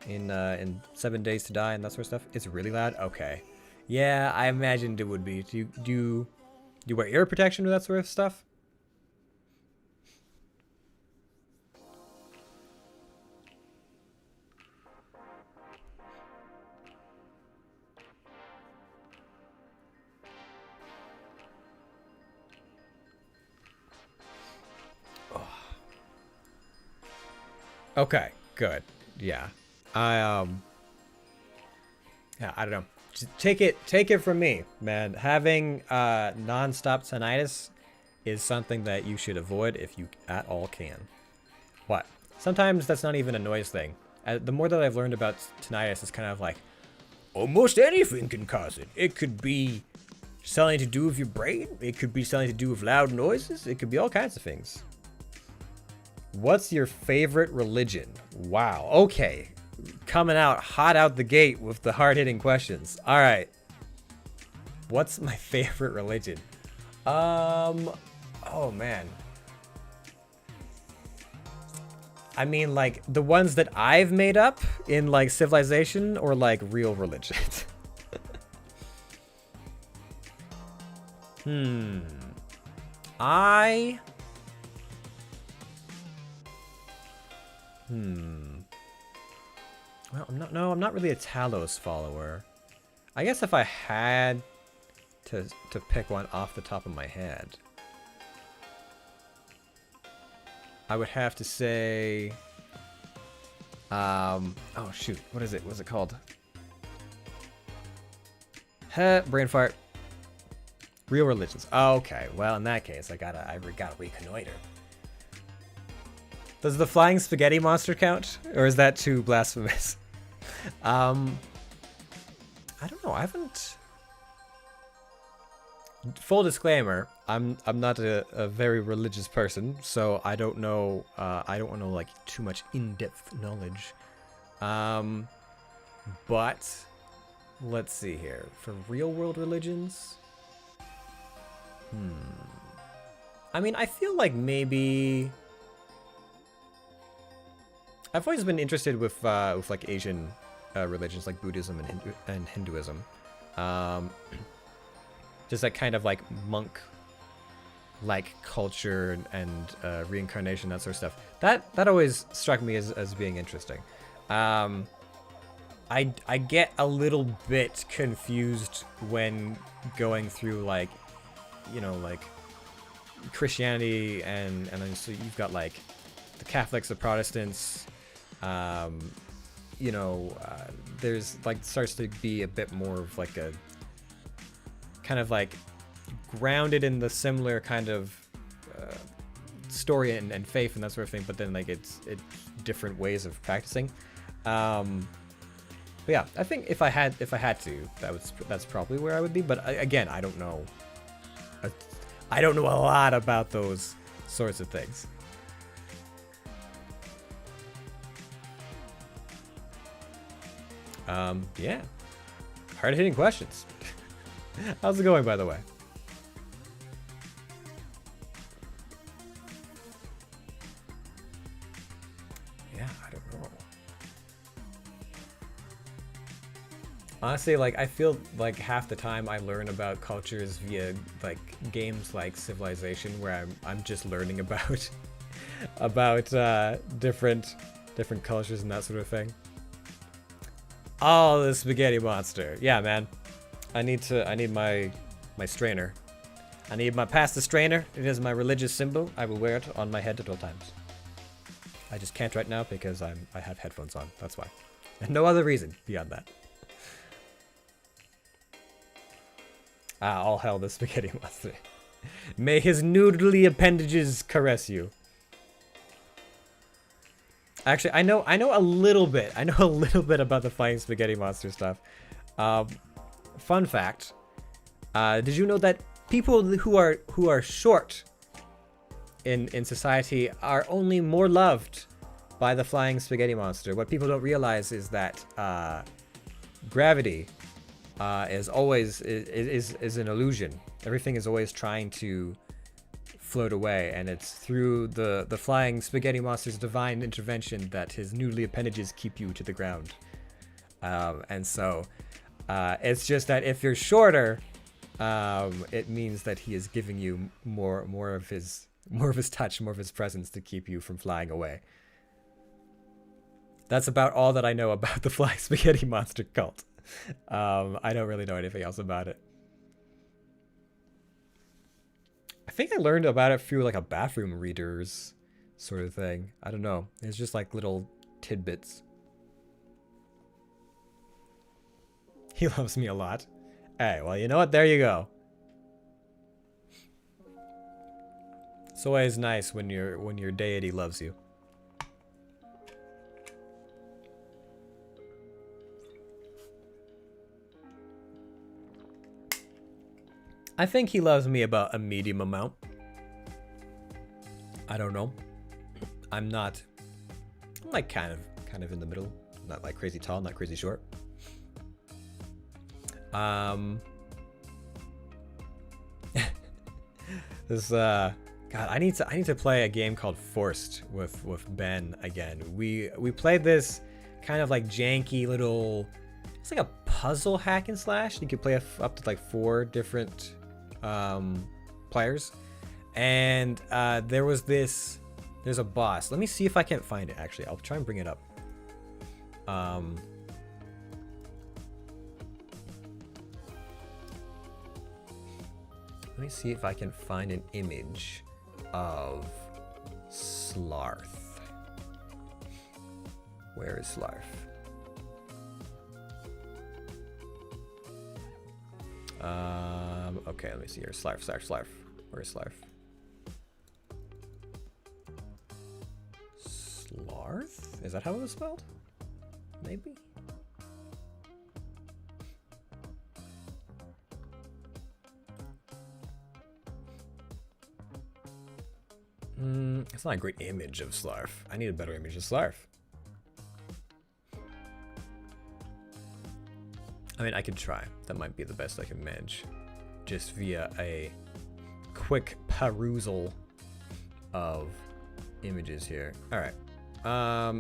in 7 Days to Die and that sort of stuff? It's really loud. Okay. Yeah, I imagined it would be. Do you wear ear protection or that sort of stuff? Okay, good. Yeah. Yeah, I don't know. Just take it from me, man. Having non-stop tinnitus is something that you should avoid if you at all can. What? Sometimes that's not even a noise thing. The more that I've learned about tinnitus, it's kind of like almost anything can cause it. It could be something to do with your brain. It could be something to do with loud noises. It could be all kinds of things. What's your favorite religion? Wow. Okay. Coming out hot out the gate with the hard-hitting questions. All right. What's my favorite religion? Oh man. I mean, like the ones that I've made up in like Civilization, or like real religion. Well, I'm not really a Talos follower. I guess if I had to pick one off the top of my head, I would have to say, oh shoot, what is it? What's it called? Brain fart. Real religions. Okay, well in that case, I gotta reconnoiter. Does the flying spaghetti monster count, or is that too blasphemous? I don't know. I haven't. Full disclaimer: I'm not a very religious person, so I don't know. I don't want to like too much in-depth knowledge. But let's see here for real-world religions. I mean, I feel like maybe I've always been interested with like Asian religions like Buddhism and Hinduism. Just that kind of like monk like culture and reincarnation, that sort of stuff. That always struck me as being interesting. I get a little bit confused when going through like, you know, like Christianity and then so you've got like the Catholics, the Protestants, you know, there's like starts to be a bit more of like a kind of like grounded in the similar kind of story and faith and that sort of thing, but then like it's different ways of practicing. But yeah, I think if I had to, that's probably where I would be. But again, I don't know. I don't know a lot about those sorts of things. Yeah. Hard-hitting questions. How's it going, by the way? Yeah, I don't know. Honestly, like, I feel like half the time I learn about cultures via, like, games like Civilization, where I'm just learning about different cultures and that sort of thing. Oh, the spaghetti monster. Yeah, man. I need my strainer. I need my pasta strainer. It is my religious symbol. I will wear it on my head at all times. I just can't right now because I have headphones on. That's why. And no other reason beyond that. All hell the spaghetti monster. May his noodly appendages caress you. Actually, I know a little bit. I know a little bit about the flying spaghetti monster stuff. Fun fact. Did you know that people who are short in society are only more loved by the flying spaghetti monster? What people don't realize is that gravity is always is an illusion. Everything is always trying to float away, and it's through the flying spaghetti monster's divine intervention that his noodly appendages keep you to the ground. And so it's just that if you're shorter, it means that he is giving you more of his touch, more of his presence to keep you from flying away. That's about all that I know about the flying spaghetti monster cult. I don't really know anything else about it. I think I learned about it through like a bathroom readers sort of thing. I don't know. It's just like little tidbits. He loves me a lot. Hey, well, you know what? There you go. It's always nice when your deity loves you. I think he loves me about a medium amount. I don't know. I'm like kind of in the middle. Not like crazy tall, not crazy short. This God, I need to play a game called Forced with Ben again. We played this kind of like janky little, it's like a puzzle hack and slash. You could play up to like 4 different players, and there's a boss. Let me see if I can't find it. Actually, I'll try and bring it up. Let me see if I can find an image of Slarth. Where is Slarf? Okay, let me see here. Slarf. Where is Slarf? Slarth? Is that how it was spelled? Maybe? It's not a great image of Slarf. I need a better image of Slarf. I mean, I could try. That might be the best I can manage. Just via a quick perusal of images here. Alright.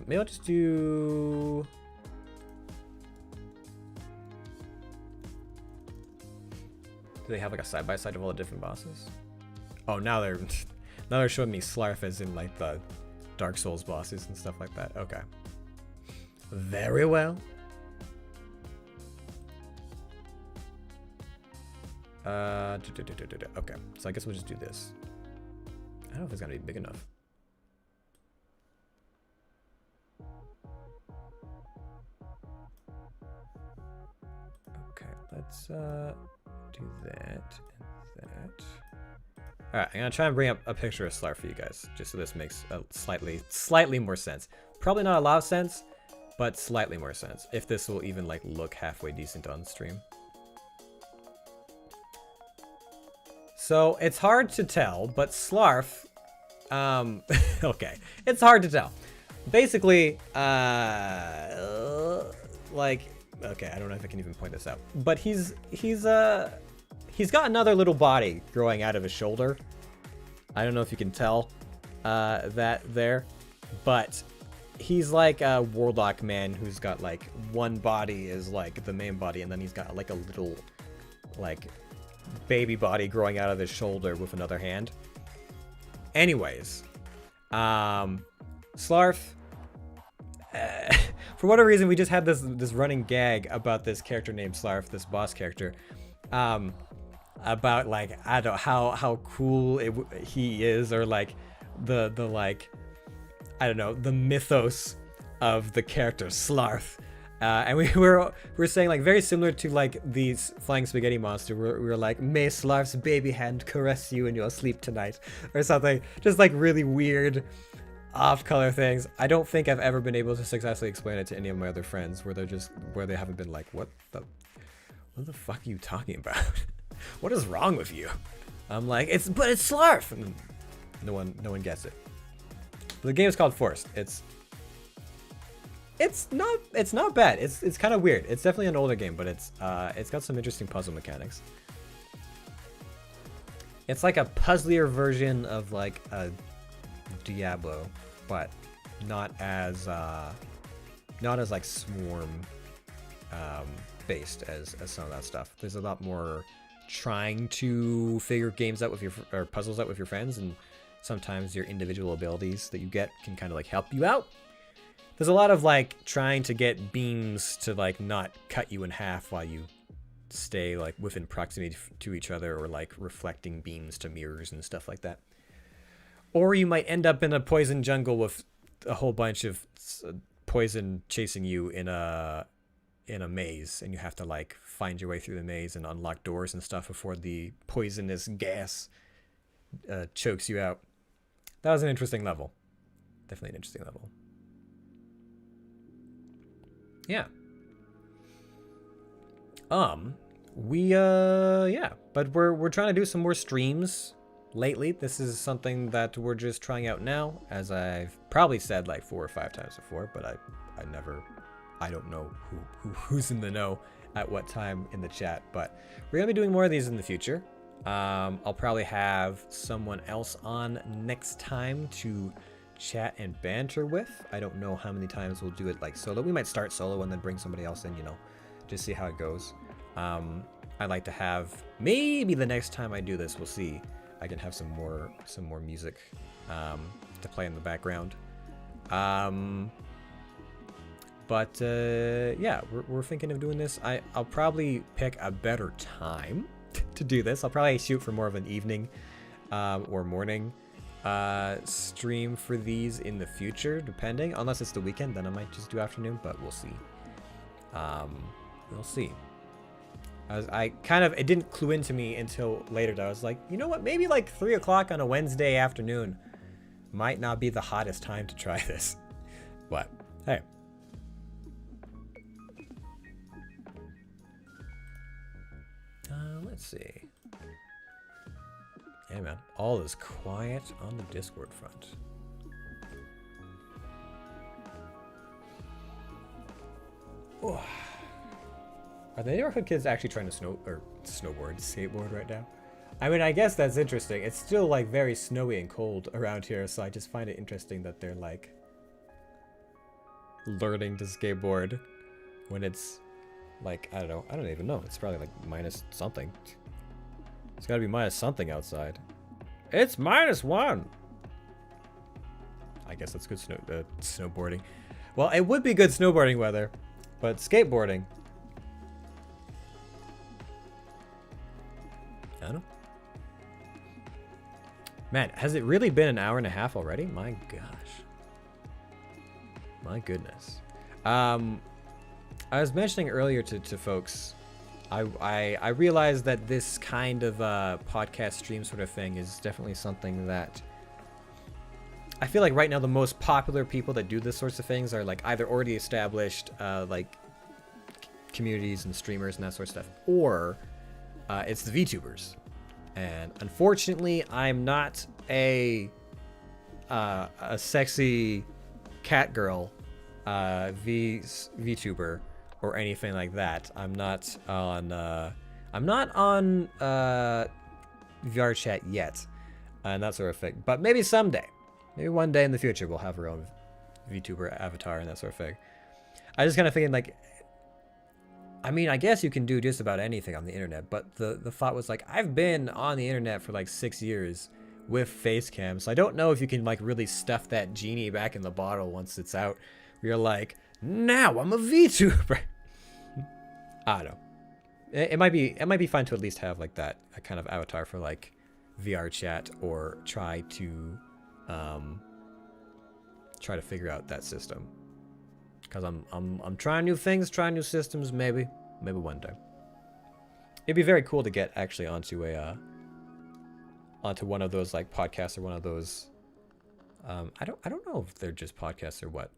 Maybe I'll just do... Do they have like a side-by-side of all the different bosses? Oh, now they're showing me Slarf as in like the Dark Souls bosses and stuff like that. Okay. Very well. Okay, so I guess we'll just do this. I don't know if it's gonna be big enough. Okay, let's do that and that. All right, I'm gonna try and bring up a picture of Slarf for you guys, just so this makes a slightly more sense. Probably not a lot of sense, but slightly more sense. If this will even like look halfway decent on stream. So it's hard to tell, but Slarf, okay, it's hard to tell. Basically, like, okay, I don't know if I can even point this out, but he's got another little body growing out of his shoulder. I don't know if you can tell that there, but he's like a warlock man who's got like one body is like the main body, and then he's got like a little like baby body growing out of his shoulder with another hand. Anyways, Slarf, for whatever reason, we just had this running gag about this character named Slarf, this boss character, about like, I don't know how cool he is, or like the like, I don't know, the mythos of the character Slarf. And we're saying like very similar to like these flying spaghetti monster. We were like, may Slarf's baby hand caress you in your sleep tonight, or something. Just like really weird, off-color things. I don't think I've ever been able to successfully explain it to any of my other friends, where they haven't been like, what the fuck are you talking about? What is wrong with you? I'm like, it's Slarf. And no one gets it. But the game is called Forced. It's not bad. It's kind of weird. It's definitely an older game, but it's got some interesting puzzle mechanics. It's like a puzzlier version of like a Diablo, but not as like Swarm based as some of that stuff. There's a lot more trying to figure games out with or puzzles out with your friends, and sometimes your individual abilities that you get can kind of like help you out. There's a lot of like trying to get beams to like not cut you in half while you stay like within proximity to each other, or like reflecting beams to mirrors and stuff like that. Or you might end up in a poison jungle with a whole bunch of poison chasing you in a maze, and you have to like find your way through the maze and unlock doors and stuff before the poisonous gas chokes you out. That was an interesting level. Definitely an interesting level. Yeah. Yeah, but we're trying to do some more streams lately. This is something that we're just trying out now, as I've probably said like 4 or 5 times before, but I don't know who's in the know at what time in the chat, but we're gonna be doing more of these in the future. I'll probably have someone else on next time to chat and banter with. I don't know how many times we'll do it like solo. We might start solo and then bring somebody else in, you know, just see how it goes. I'd like to have, maybe the next time I do this, we'll see, I can have some more music to play in the background. Yeah, we're thinking of doing this. I'll probably pick a better time to do this. I'll probably shoot for more of an evening or morning stream for these in the future, depending. Unless it's the weekend, then I might just do afternoon, but we'll see. We'll see. It didn't clue into me until later that I was like, you know what, maybe like 3 o'clock on a Wednesday afternoon might not be the hottest time to try this. But, hey. Let's see. Yeah, man. All is quiet on the Discord front. Oh. Are the neighborhood kids actually trying to skateboard right now? I mean, I guess that's interesting. It's still like very snowy and cold around here, so I just find it interesting that they're like learning to skateboard when it's like, I don't know. I don't even know. It's probably like minus something. It's gotta be minus something outside. It's -1. I guess that's good snowboarding. Well, it would be good snowboarding weather, but skateboarding. I don't know. Man, has it really been an hour and a half already? My gosh. My goodness. I was mentioning earlier to folks, I realized that this kind of podcast stream sort of thing is definitely something that I feel like right now the most popular people that do this sorts of things are like either already established like communities and streamers and that sort of stuff, or it's the VTubers. And unfortunately, I'm not a sexy cat girl VTuber or anything like that. I'm not on VR chat yet, and that sort of thing. But maybe someday, maybe one day in the future, we'll have our own VTuber avatar and that sort of thing. I just kind of thinking like, I mean, I guess you can do just about anything on the internet, but the thought was like, I've been on the internet for like 6 years with face cam, so I don't know if you can like really stuff that genie back in the bottle once it's out. You're like, now I'm a VTuber. I don't know. It might be fun to at least have like that a kind of avatar for like VR chat, or try to figure out that system. Because I'm trying new things, trying new systems. Maybe one day. It'd be very cool to get actually onto one of those like podcasts, or one of those. I don't know if they're just podcasts or what.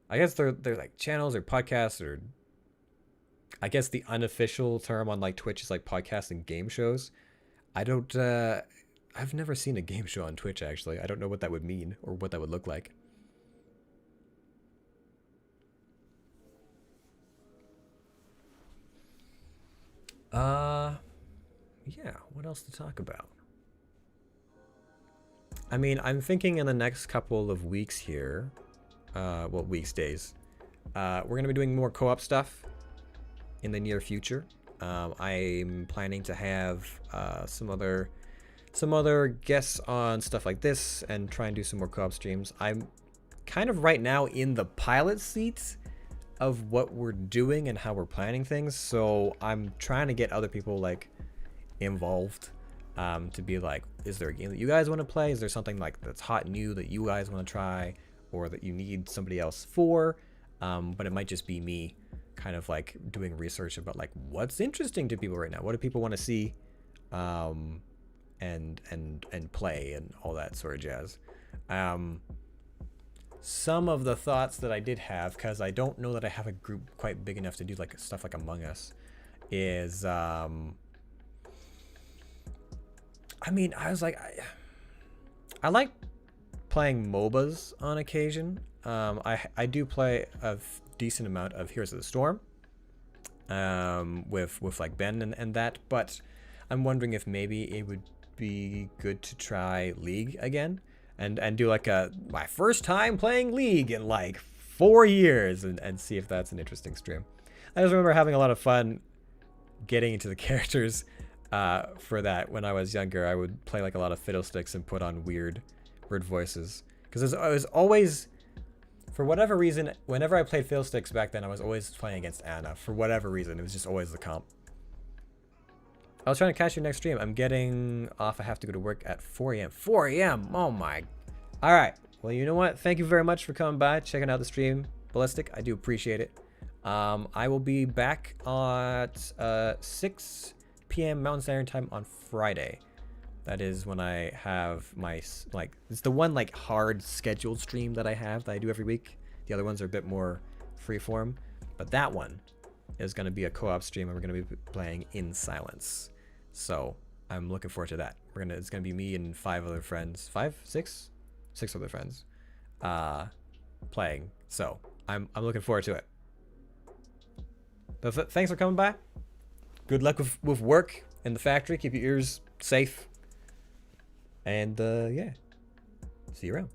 I guess they're like channels or podcasts, or I guess the unofficial term on like Twitch is like podcasts and game shows. I've never seen a game show on Twitch actually. I don't know what that would mean or what that would look like. Yeah, what else to talk about? I mean, I'm thinking in the next couple of weeks here, days, we're gonna be doing more co-op stuff in the near future. I'm planning to have some other guests on stuff like this, and try and do some more co-op streams. I'm kind of right now in the pilot seat of what we're doing and how we're planning things, so I'm trying to get other people like involved, to be like, is there a game that you guys want to play? Is there something like that's hot new that you guys want to try, or that you need somebody else for? But it might just be me kind of like doing research about like what's interesting to people right now, what do people want to see, and play and all that sort of jazz. Some of the thoughts that I did have, because I don't know that I have a group quite big enough to do like stuff like Among Us, is I mean, I was like, I like playing MOBAs on occasion. I do play a decent amount of Heroes of the Storm, with like Ben and that, but I'm wondering if maybe it would be good to try League again, and do like my first time playing League in like 4 years, and see if that's an interesting stream. I just remember having a lot of fun getting into the characters for that. When I was younger, I would play like a lot of fiddlesticks and put on weird voices, because I was always, for whatever reason, whenever I played fiddlesticks back then, I was always playing against Anna. For whatever reason, it was just always the comp. I was trying to catch your next stream. I'm getting off. I have to go to work at 4 a.m. 4 a.m. Oh my. All right. Well, you know what? Thank you very much for coming by, checking out the stream, Ballistic. I do appreciate it. I will be back at 6 p.m. Mountain Standard Time on Friday. That is when I have my, like, it's the one like hard scheduled stream that I have that I do every week. The other ones are a bit more freeform, but that one is going to be a co-op stream and we're going to be playing in silence. So I'm looking forward to that. It's going to be me and 5 other friends, 6 other friends, playing. So I'm looking forward to it. But thanks for coming by. Good luck with work in the factory. Keep your ears safe. And yeah, see you around.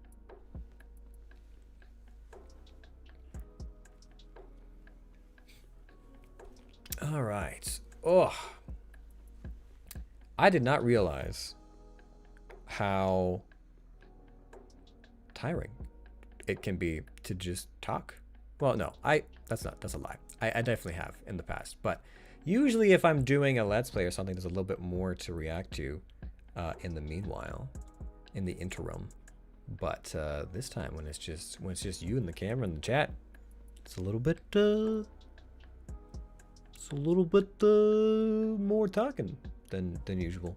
All right. Oh, I did not realize how tiring it can be to just talk. Well, no, that's a lie. I definitely have in the past, but usually if I'm doing a Let's Play or something, there's a little bit more to react to in the meanwhile, in the interim. But this time when it's just you and the camera and the chat, it's a little bit more talking than usual.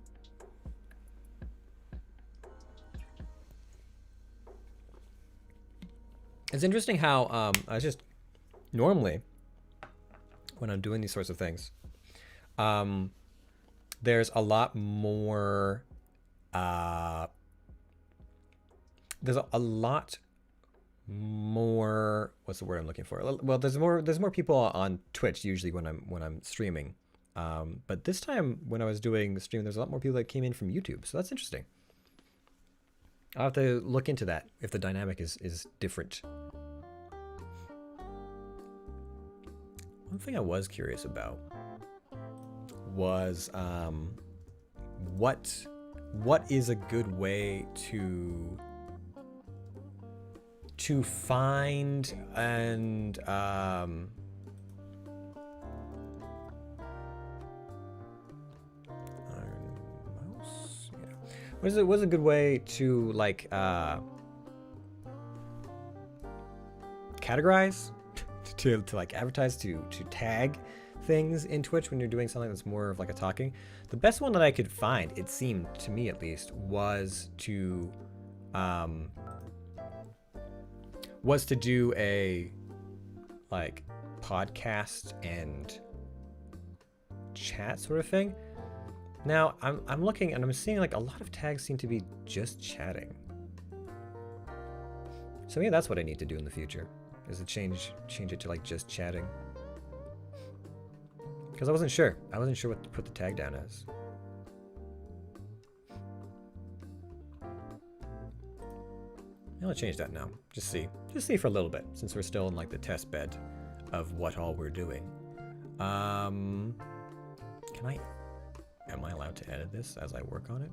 It's interesting how I just normally when I'm doing these sorts of things, there's a lot more what's the word I'm looking for? Well, there's more people on Twitch usually when I'm streaming. But this time when I was doing the stream, there's a lot more people that came in from YouTube. So that's interesting. I'll have to look into that if the dynamic is different. One thing I was curious about was what is a good way to find and mouse? Yeah. What's a good way to like categorize, to like advertise, to tag things in Twitch when you're doing something that's more of like a talking? The best one that I could find, it seemed to me at least, was to do a like podcast and chat sort of thing. Now I'm looking and I'm seeing like a lot of tags seem to be just chatting. So maybe that's what I need to do in the future, is to change it to like just chatting. Because I wasn't sure what to put the tag down as. I'll change that now. Just see for a little bit, since we're still in like the test bed of what all we're doing. Am I allowed to edit this as I work on it?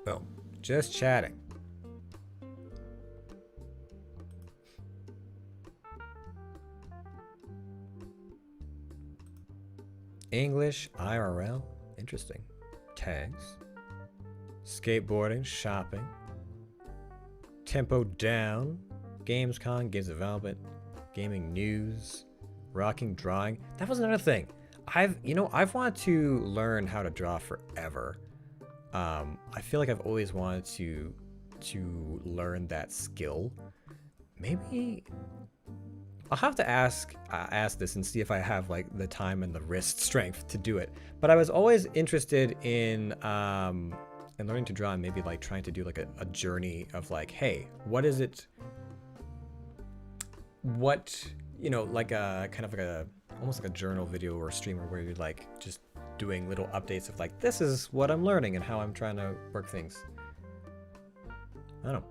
Boom. Just chatting. English, IRL, interesting. Tags. Skateboarding, shopping. Tempo down. Gamescom, games development. Gaming news. Rocking, drawing. That was another thing. I've wanted to learn how to draw forever. I feel like I've always wanted to learn that skill. Maybe I'll have to ask this and see if I have like the time and the wrist strength to do it. But I was always interested in learning to draw, and maybe like trying to do like a journey of like, hey, what is it? Like a kind of like almost like a journal video or a streamer where you're like just doing little updates of like, this is what I'm learning and how I'm trying to work things. I don't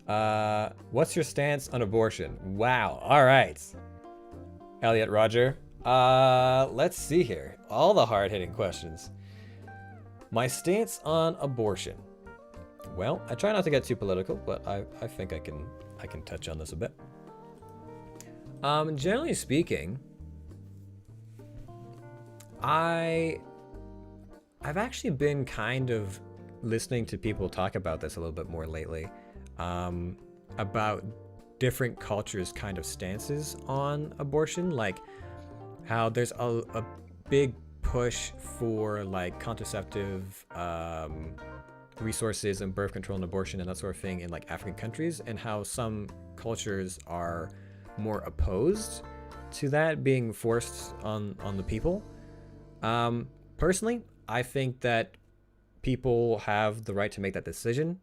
know. What's your stance on abortion? Wow. All right. Elliot Roger. Let's see here. All the hard-hitting questions. My stance on abortion. Well, I try not to get too political, but I think I can touch on this a bit. Generally speaking, I I've actually been kind of listening to people talk about this a little bit more lately, about different cultures' kind of stances on abortion, like how there's a big push for like contraceptive resources and birth control and abortion and that sort of thing in like African countries, and how some cultures are more opposed to that being forced on the people. Personally, I think that people have the right to make that decision,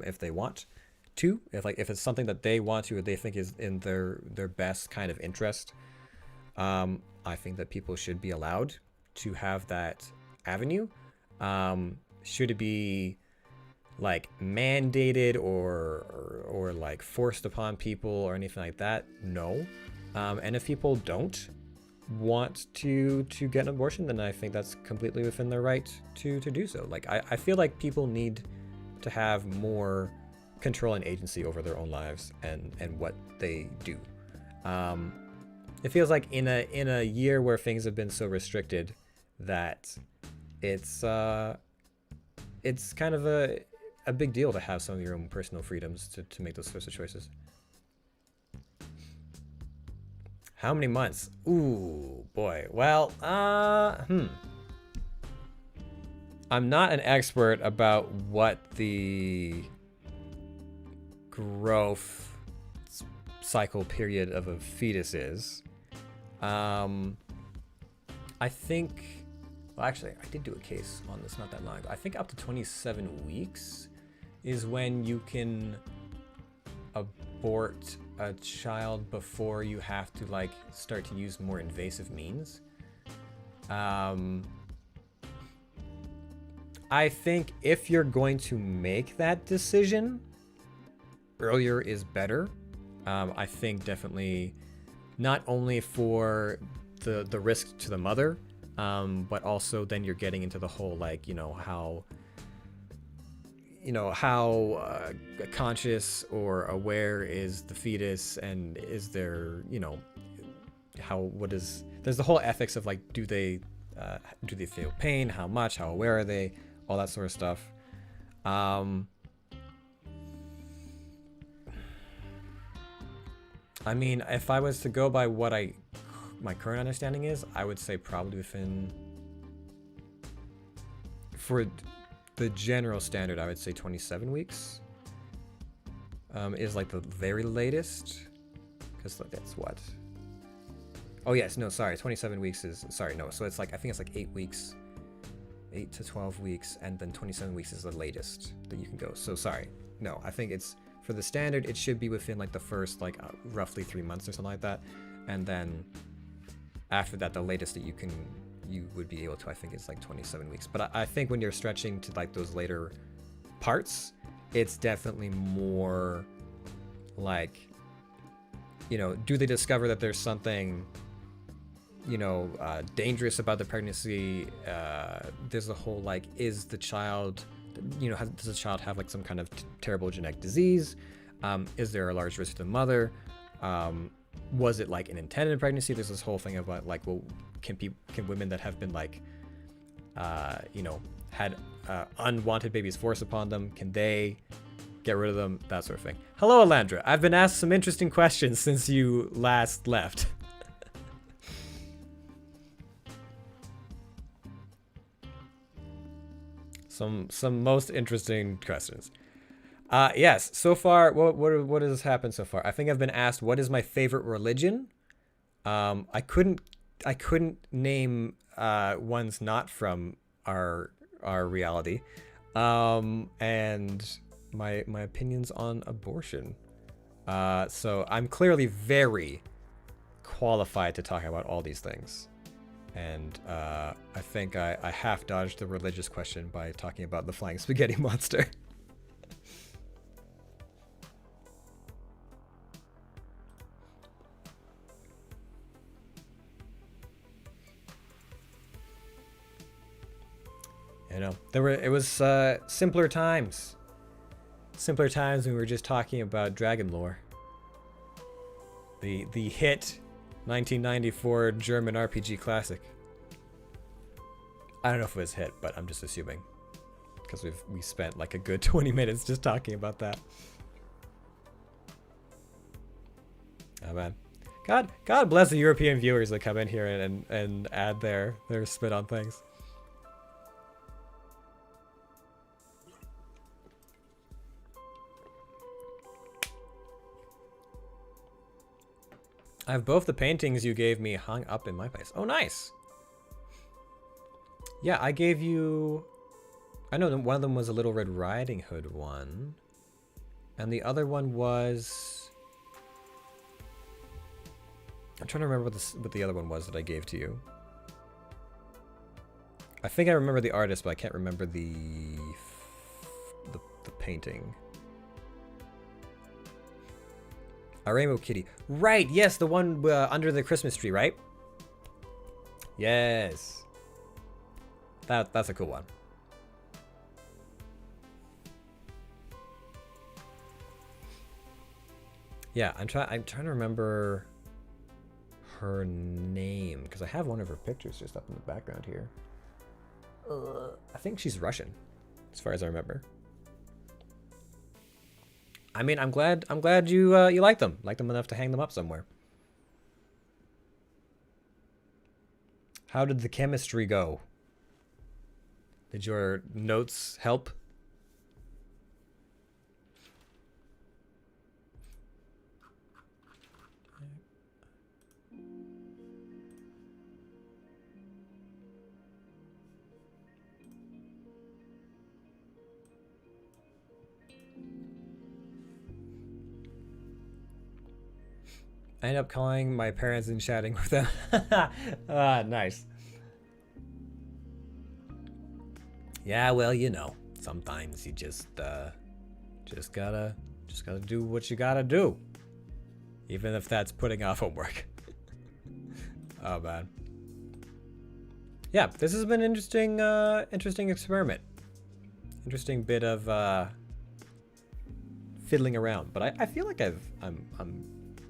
if they want to, if it's something that they want to or they think is in their best kind of interest. I think that people should be allowed to have that avenue. Should it be like mandated or like forced upon people or anything like that? No. And if people don't want to get an abortion, then I think that's completely within their right to do so. Like I feel like people need to have more control and agency over their own lives and what they do. It feels like in a year where things have been so restricted that it's kind of a big deal to have some of your own personal freedoms to make those sorts of choices. How many months? Ooh, boy. Well, I'm not an expert about what the growth cycle period of a fetus is. I think, well, actually, I did do a case on this not that long ago. I think up to 27 weeks is when you can abort a child before you have to like start to use more invasive means. I think if you're going to make that decision, earlier is better. I think definitely not only for the risk to the mother, but also then you're getting into the whole like, how conscious or aware is the fetus, and is there, there's the whole ethics of like, do they feel pain, how much, how aware are they, all that sort of stuff. I mean, if I was to go by what my current understanding is, I would say probably within, for the general standard, I would say 27 weeks is like the very latest, because that's what. Oh yes, no, sorry, 27 weeks is, sorry, no, so it's like, I think it's like 8 weeks, 8 to 12 weeks, and then 27 weeks is the latest that you can go. So sorry, no, I think it's, for the standard, it should be within like the first like roughly 3 months or something like that, and then after that, the latest that you would be able to, I think, is like 27 weeks. But I think when you're stretching to like those later parts, it's definitely more like, do they discover that there's something, dangerous about the pregnancy? There's a whole like, is the child, does the child have like some kind of terrible genetic disease? Is there a large risk to the mother? Was it like an intended pregnancy? There's this whole thing about like, well, can women that have been like, had unwanted babies forced upon them, can they get rid of them? That sort of thing. Hello, Alandra. I've been asked some interesting questions since you last left. Some most interesting questions. Yes, so far, what has happened so far? I think I've been asked, what is my favorite religion? I couldn't name ones not from our reality, and my opinions on abortion. So I'm clearly very qualified to talk about all these things, and I think I half dodged the religious question by talking about the flying spaghetti monster. It was simpler times. Simpler times when we were just talking about dragon lore. The hit 1994 German RPG classic. I don't know if it was hit, but I'm just assuming. Because we spent like a good 20 minutes just talking about that. Oh man. God bless the European viewers that come in here and add their spit on things. I have both the paintings you gave me hung up in my place. Oh, nice. Yeah, I gave you... I know one of them was a Little Red Riding Hood one. And the other one was... I'm trying to remember what the other one was that I gave to you. I think I remember the artist, but I can't remember the painting. A Rainbow Kitty. Right, yes, the one under the Christmas tree, right? Yes. That's a cool one. Yeah, I'm trying to remember her name because I have one of her pictures just up in the background here. I think she's Russian, as far as I remember. I mean, I'm glad you you like them enough to hang them up somewhere. How did the chemistry go? Did your notes help? I ended up calling my parents and chatting with them. Ah, nice. Yeah, well, you know, sometimes you just gotta do what you gotta do, even if that's putting off homework. Oh man. Yeah, this has been an interesting experiment. Interesting bit of fiddling around, but I feel like I'm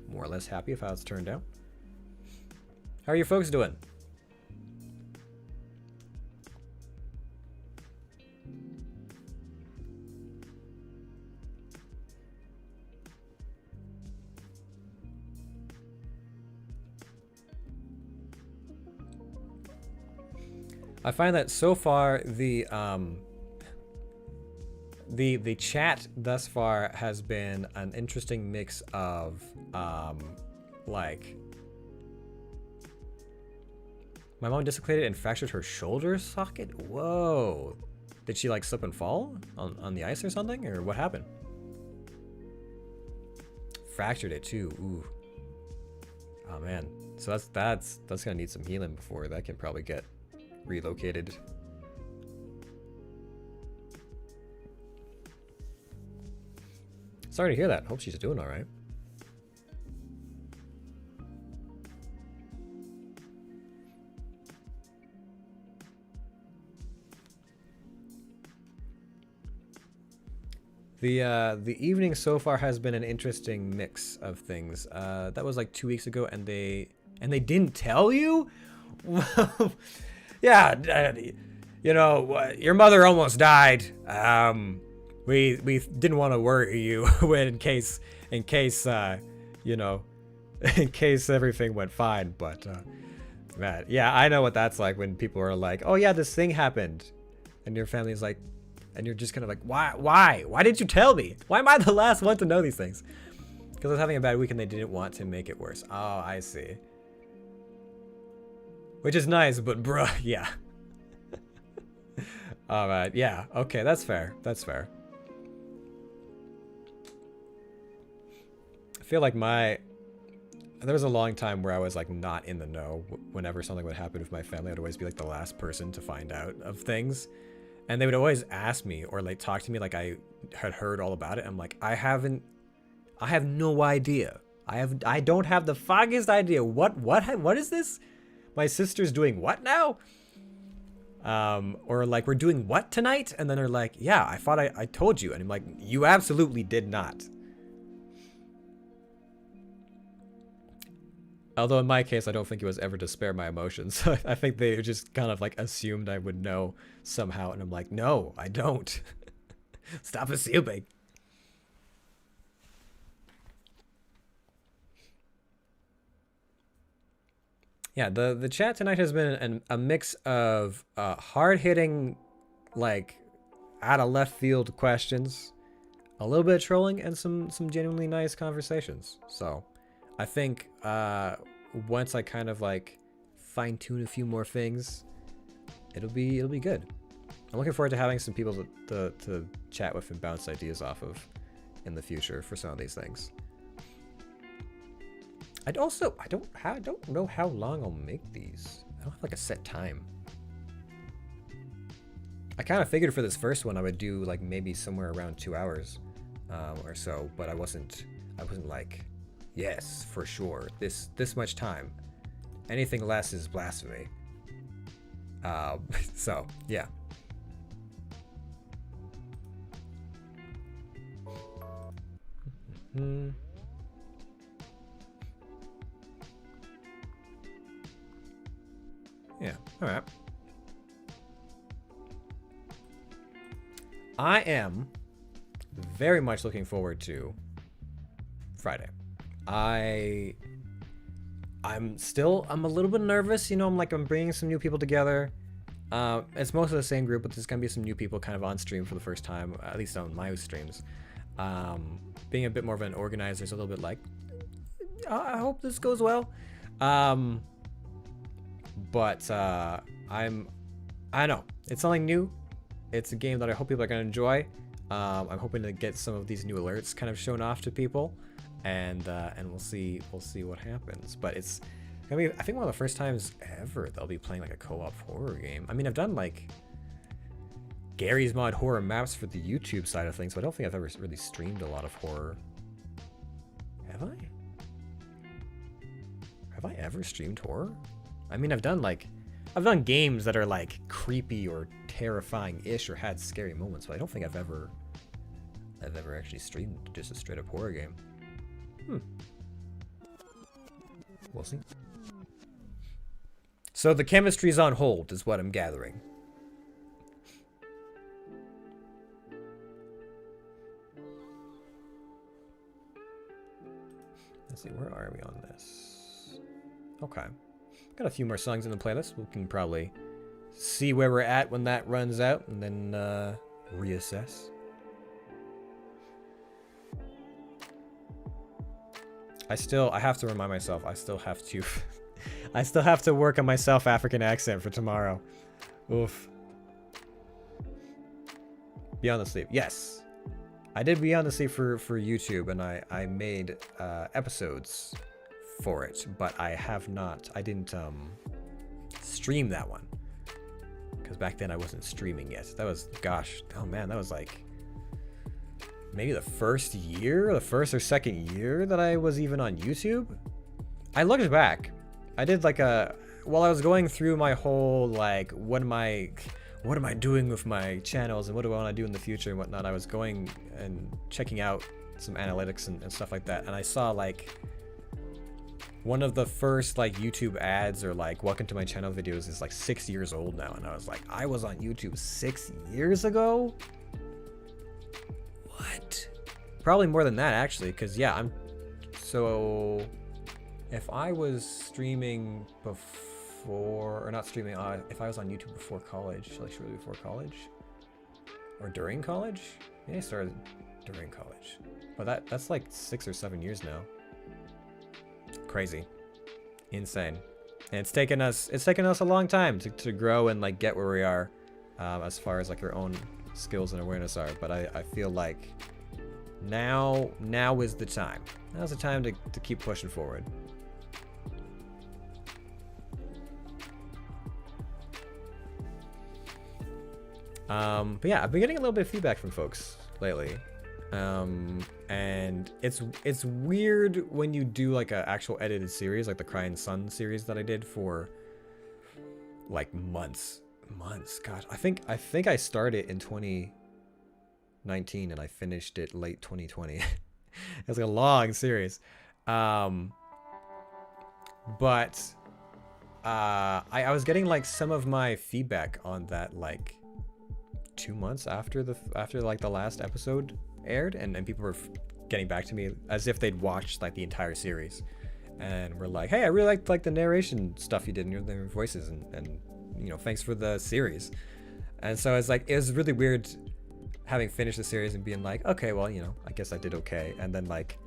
more or less happy with how it's turned out. How are you folks doing? I find that so far the chat thus far has been an interesting mix of like my mom dislocated and fractured her shoulder socket. Whoa, did she like slip and fall on the ice or something, or what happened? Fractured it too. Ooh. Oh man, so that's gonna need some healing before that can probably get relocated. Sorry to hear that. Hope she's doing all right. The evening so far has been an interesting mix of things. That was like 2 weeks ago, and they didn't tell you. Yeah, you know, your mother almost died. We didn't want to worry you in case you know, in case everything went fine. But man, yeah, I know what that's like when people are like, oh yeah, this thing happened, and your family's like, and you're just kind of like, why didn't you tell me? Why am I the last one to know these things? Because I was having a bad week and they didn't want to make it worse. Oh, I see. Which is nice, but bruh, yeah. All right, yeah, okay, that's fair. That's fair. I feel like there was a long time where I was like not in the know. Whenever something would happen with my family, I'd always be like the last person to find out of things. And they would always ask me or like talk to me like I had heard all about it. I'm like, I have no idea. I don't have the foggiest idea. What is this? My sister's doing what now? Or like, we're doing what tonight? And then they're like, yeah, I thought I told you. And I'm like, you absolutely did not. Although in my case, I don't think it was ever to spare my emotions. I think they just kind of like assumed I would know somehow. And I'm like, no, I don't. Stop assuming. Yeah, the chat tonight has been a mix of hard-hitting, like, out of left field questions, a little bit of trolling, and some genuinely nice conversations. So, I think once I kind of like fine-tune a few more things, it'll be good. I'm looking forward to having some people to chat with and bounce ideas off of in the future for some of these things. I don't know how long I'll make these. I don't have like a set time. I kind of figured for this first one I would do like maybe somewhere around 2 hours or so, but I wasn't like, yes, for sure, this much time. Anything less is blasphemy. So yeah. Yeah, all right. I am very much looking forward to Friday. I'm a little bit nervous, you know. I'm bringing some new people together. It's most of the same group, but there's gonna be some new people kind of on stream for the first time, at least on my streams. Being a bit more of an organizer is a little bit like, I hope this goes well. But I know it's something new. It's a game that I hope people are gonna enjoy. I'm hoping to get some of these new alerts kind of shown off to people, and we'll see what happens. But it's gonna be, I think, one of the first times ever they'll be playing like a co-op horror game. I mean, I've done like Gary's Mod horror maps for the YouTube side of things, but I don't think I've ever really streamed a lot of horror. Have I? Have I ever streamed horror? I mean, I've done games that are like creepy or terrifying-ish or had scary moments, but I don't think I've ever actually streamed just a straight-up horror game. We'll see. So the chemistry's on hold, is what I'm gathering. Let's see, where are we on this? Okay. Got a few more songs in the playlist. We can probably see where we're at when that runs out and then reassess. I have to remind myself, I still have to work on my South African accent for tomorrow. Oof. Beyond the Sleep. Yes. I did Beyond the Sleep for YouTube, and I made episodes for it, but I didn't stream that one, because back then I wasn't streaming yet. That was, gosh, oh man, that was like maybe the first or second year that I was even on YouTube. I looked back, I did like while I was going through my whole like what am I doing with my channels and what do I want to do in the future and whatnot, I was going and checking out some analytics and stuff like that, and I saw like one of the first like YouTube ads or like welcome to my channel videos is like 6 years old now, and I was like, I was on YouTube 6 years ago? What? Probably more than that actually, because yeah, so if I was streaming before, or not streaming, if I was on YouTube before college, like shortly before college or during college, yeah, I started during college, but that's like 6 or 7 years now. Crazy, insane, and it's taken us a long time to grow and like get where we are, as far as like our own skills and awareness are. But I feel like now is the time. Now's the time to keep pushing forward. But yeah, I've been getting a little bit of feedback from folks lately. And it's weird when you do like an actual edited series, like the Crying Sun series that I did for like months months. Gosh, I think I started in 2019 and I finished it late 2020. It was like a long series. But I was getting like some of my feedback on that like 2 months after like the last episode aired, and people were getting back to me as if they'd watched like the entire series, and were like, hey, I really liked like the narration stuff you did in your voices, and you know, thanks for the series. And so it's like, it was really weird having finished the series and being like, okay, well, you know, I guess I did okay, and then like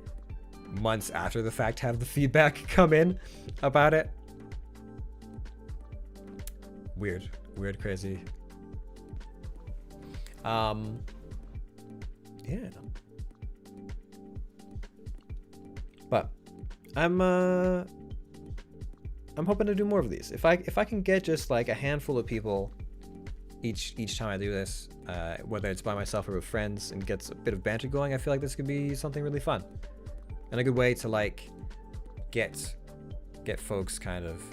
months after the fact have the feedback come in about it. Weird, crazy. Yeah. But I'm hoping to do more of these. If I can get just like a handful of people each time I do this, whether it's by myself or with friends, and gets a bit of banter going, I feel like this could be something really fun and a good way to like get folks kind of,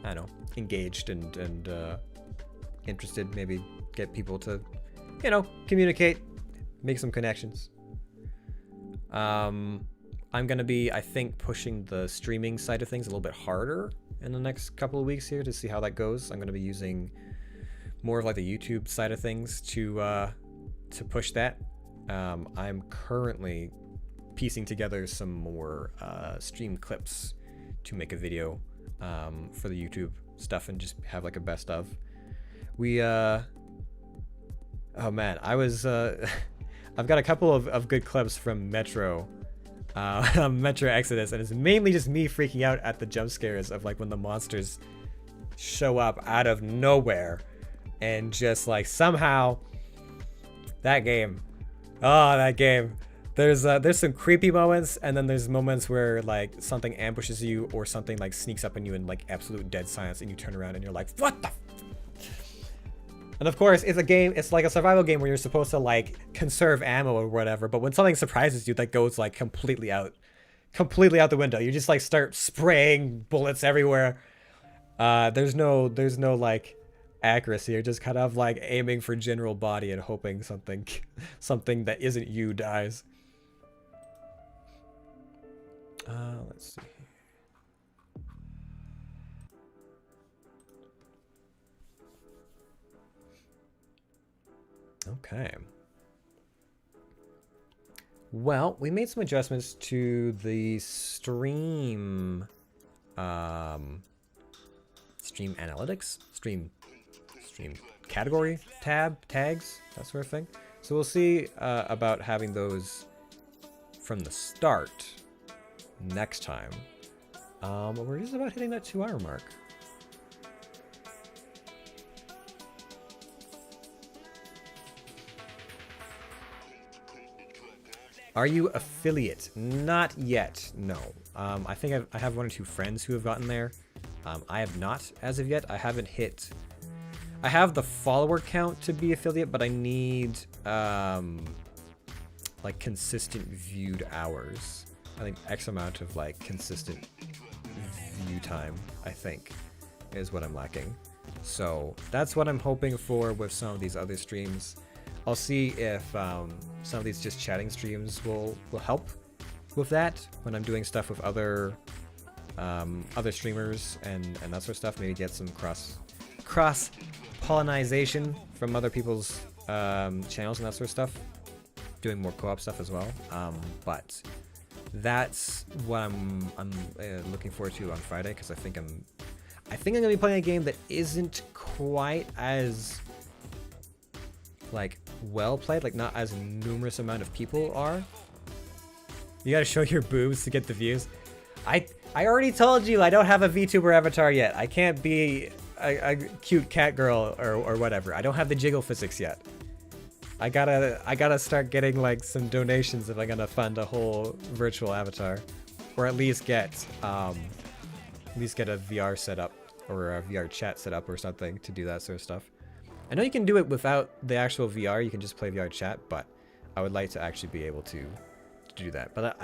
I don't know, engaged and interested. Maybe get people to, you know, communicate, make some connections. I'm gonna be, I think, pushing the streaming side of things a little bit harder in the next couple of weeks here to see how that goes. I'm gonna be using more of like the YouTube side of things to push that. I'm currently piecing together some more stream clips to make a video for the YouTube stuff and just have like a best of. We oh man, I was I've got a couple of good clips from Metro Exodus, and it's mainly just me freaking out at the jump scares of like when the monsters show up out of nowhere, and just like somehow that game, there's some creepy moments, and then there's moments where like something ambushes you or something like sneaks up on you in like absolute dead silence, and you turn around and you're like, what the And of course, it's a game, it's like a survival game where you're supposed to like conserve ammo or whatever, but when something surprises you, that goes like completely out the window. You just like start spraying bullets everywhere. There's no like accuracy. You're just kind of like aiming for general body and hoping something that isn't you dies. Let's see. Okay. Well, we made some adjustments to the stream analytics, stream category tags, that sort of thing. So we'll see about having those from the start next time. We're just about hitting that 2-hour mark. Are you affiliate? Not yet, no. I think I have 1 or 2 friends who have gotten there. I have not as of yet. I haven't hit... I have the follower count to be affiliate, but I need like consistent viewed hours. I think X amount of like consistent view time, I think, is what I'm lacking. So that's what I'm hoping for with some of these other streams. I'll see if some of these just chatting streams will help with that when I'm doing stuff with other streamers and that sort of stuff. Maybe get some cross pollination from other people's channels and that sort of stuff. Doing more co-op stuff as well. But that's what I'm looking forward to on Friday, because I think I'm gonna be playing a game that isn't quite as like well played, like not as numerous amount of people are. You gotta show your boobs to get the views. I already told you I don't have a VTuber avatar yet. I can't be a cute cat girl or whatever. I don't have the jiggle physics yet. I gotta start getting like some donations if I'm gonna fund a whole virtual avatar, or at least get a VR setup or a VR chat setup or something to do that sort of stuff. I know you can do it without the actual VR. You can just play VR chat, but I would like to actually be able to do that. But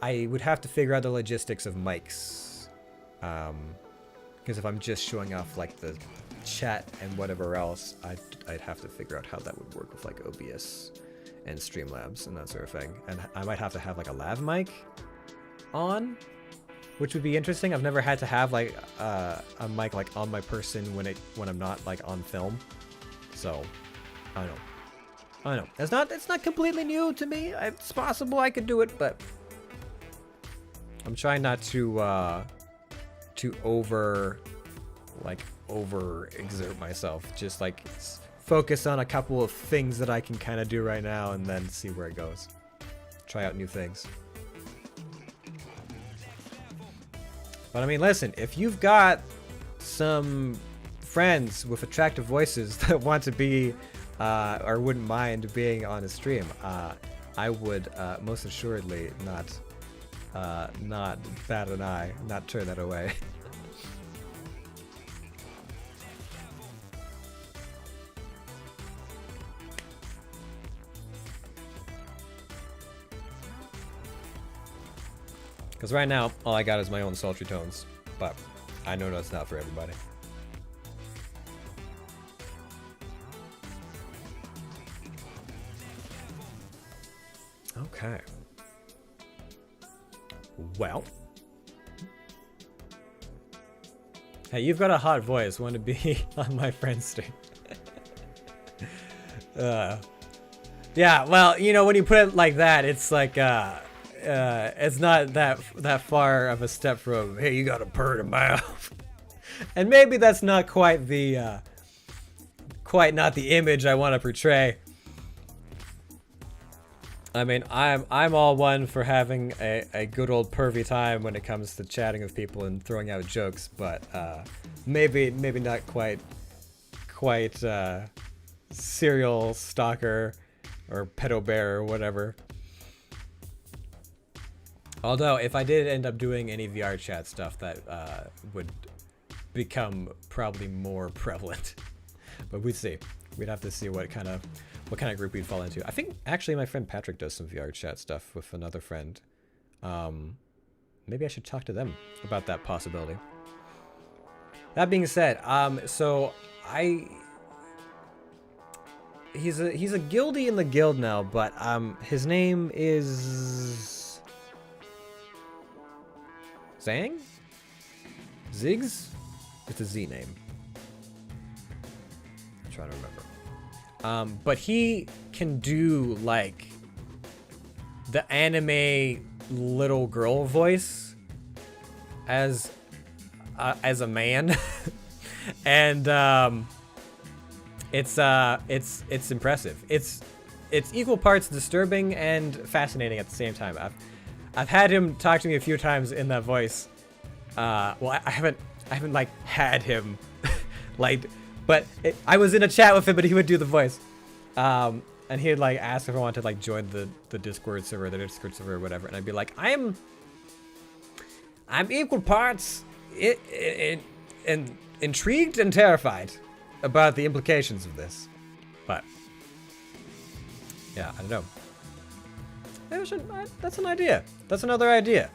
I would have to figure out the logistics of mics, because if I'm just showing off like the chat and whatever else, I'd have to figure out how that would work with like OBS and Streamlabs and that sort of thing. And I might have to have like a lav mic on, which would be interesting. I've never had to have like a mic like on my person when I'm not like on film. So I don't know. It's not completely new to me. It's possible I could do it, but I'm trying not to over exert myself. Just like focus on a couple of things that I can kind of do right now and then see where it goes. Try out new things. But I mean, listen, if you've got some friends with attractive voices that want to be or wouldn't mind being on a stream, I would most assuredly not bat an eye, not turn that away. Because right now, all I got is my own sultry tones, but I know that's not for everybody. Okay. Well. Hey, you've got a hot voice. Want to be on my friend's stream? Yeah, well, you know, when you put it like that, it's like, it's not that far of a step from, hey, you got a purr mouth. And maybe that's not quite the, not the image I want to portray. I mean, I'm all one for having a good old pervy time when it comes to chatting with people and throwing out jokes, but maybe not quite serial stalker or pedo bear or whatever. Although, if I did end up doing any VR chat stuff, that would become probably more prevalent. But we'd see. We'd have to see what kind of group we'd fall into. I think actually my friend Patrick does some VR chat stuff with another friend. Maybe I should talk to them about that possibility. That being said, so he's a guildie in the guild now, but his name is Zang? Ziggs? It's a Z name. I'm trying to remember. But he can do like the anime little girl voice as a man, and it's impressive. It's equal parts disturbing and fascinating at the same time. I've had him talk to me a few times in that voice. Well, I haven't like had him like. But I was in a chat with him, but he would do the voice. And he'd like ask if I wanted to like join the Discord server, or whatever. And I'd be like, I'm equal parts intrigued and terrified about the implications of this. But yeah, I don't know. That's an idea. That's another idea.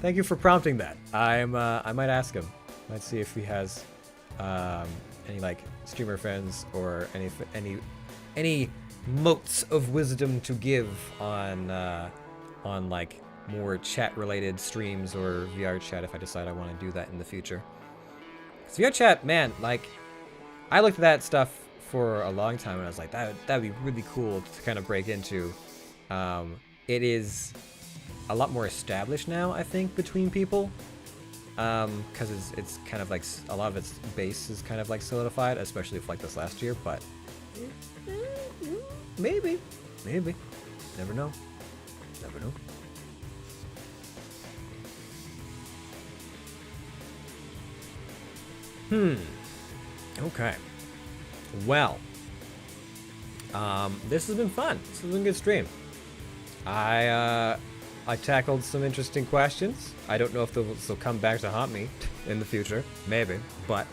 Thank you for prompting that. I might ask him. Might see if he has any like streamer friends or any motes of wisdom to give on like more chat related streams or VR chat if I decide I want to do that in the future. 'Cause VR chat, man, like I looked at that stuff for a long time and I was like, that'd be really cool to kind of break into. It is a lot more established now, I think, between people. Because it's kind of like a lot of its base is kind of like solidified, especially with like this last year. But maybe, never know. Okay. Well, this has been fun. This has been a good stream. I tackled some interesting questions. I don't know if they'll come back to haunt me in the future. Maybe, but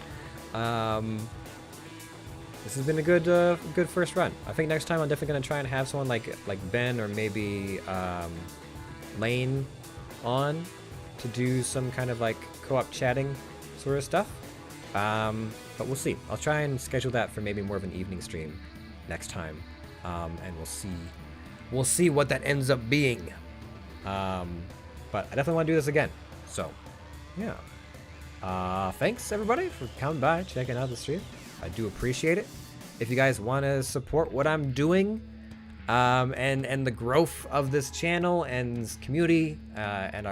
this has been a good first run. I think next time I'm definitely gonna try and have someone like Ben or maybe Lane on to do some kind of like co-op chatting sort of stuff. But we'll see. I'll try and schedule that for maybe more of an evening stream next time. And we'll see. We'll see what that ends up being. But I definitely want to do this again. So, yeah. Thanks everybody for coming by, checking out the stream. I do appreciate it. If you guys want to support what I'm doing, and the growth of this channel and this community, and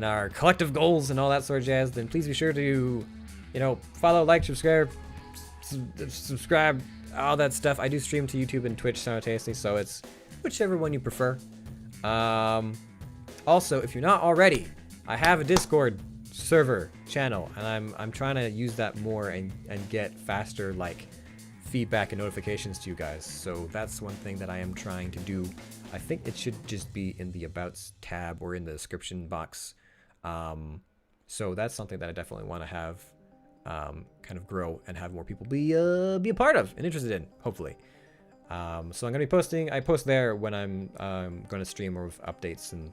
our collective goals and all that sort of jazz, then please be sure to, follow, like, subscribe, all that stuff. I do stream to YouTube and Twitch simultaneously, so it's whichever one you prefer. Also, if you're not already, I have a Discord server channel, and I'm trying to use that more and get faster, like, feedback and notifications to you guys. So that's one thing that I am trying to do. I think it should just be in the Abouts tab or in the description box. So that's something that I definitely want to have kind of grow and have more people be a part of and interested in, hopefully. So I'm gonna be posting. I post there when I'm going to stream or with updates and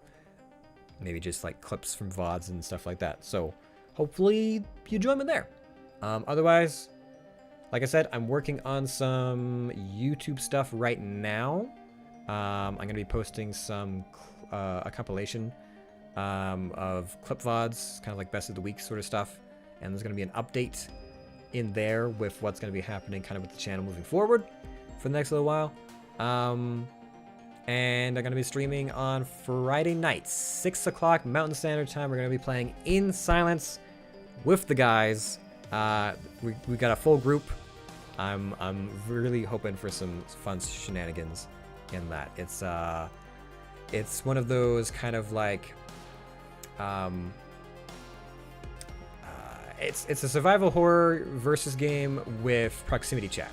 maybe just like clips from VODs and stuff like that. So hopefully you join me there. Otherwise, like I said, I'm working on some YouTube stuff right now. I'm going to be posting a compilation of clip VODs, kind of like best of the week sort of stuff. And there's going to be an update in there with what's going to be happening kind of with the channel moving forward for the next little while. And I'm going to be streaming on Friday nights, 6 o'clock Mountain Standard Time. We're going to be playing In Silence with the guys. We got a full group. I'm really hoping for some fun shenanigans in that. It's one of those kind of like it's a survival horror versus game with proximity chat.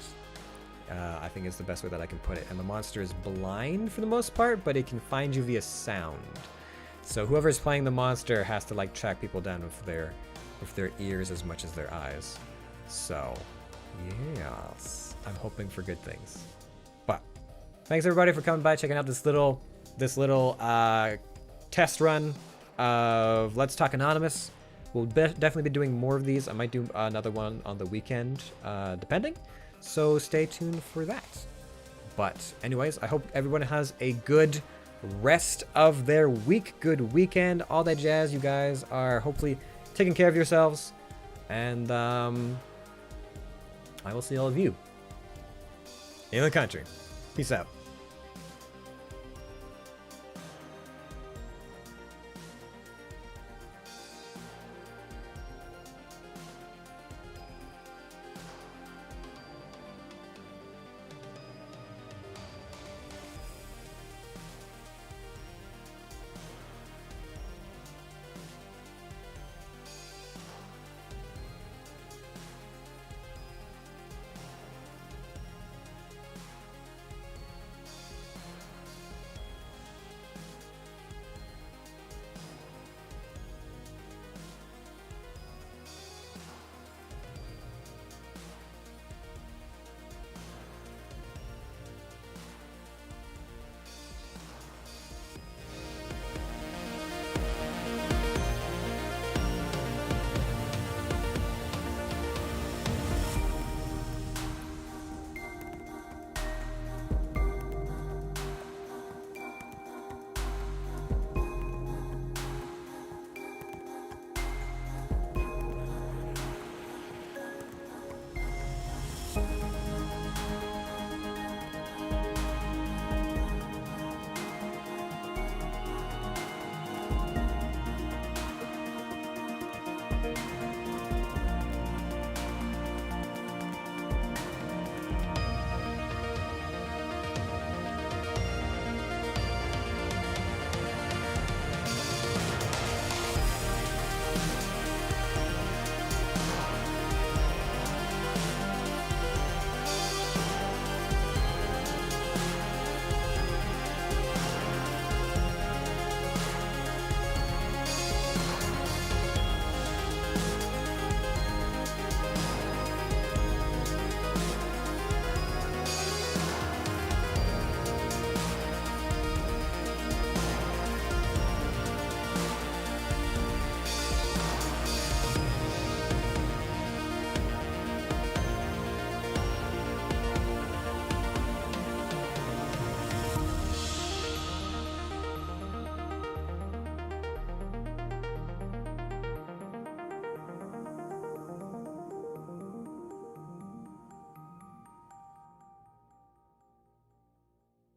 I think is the best way that I can put it. And the monster is blind for the most part, but it can find you via sound. So whoever's playing the monster has to like track people down with their ears as much as their eyes. So, yes, I'm hoping for good things. But thanks everybody for coming by, checking out this little test run of Let's Talk Anonymous. We'll definitely be doing more of these. I might do another one on the weekend, depending. So stay tuned for that. But anyways, I hope everyone has a good rest of their week, good weekend, all that jazz. You guys are hopefully taking care of yourselves. And I will see all of you in the country. Peace out.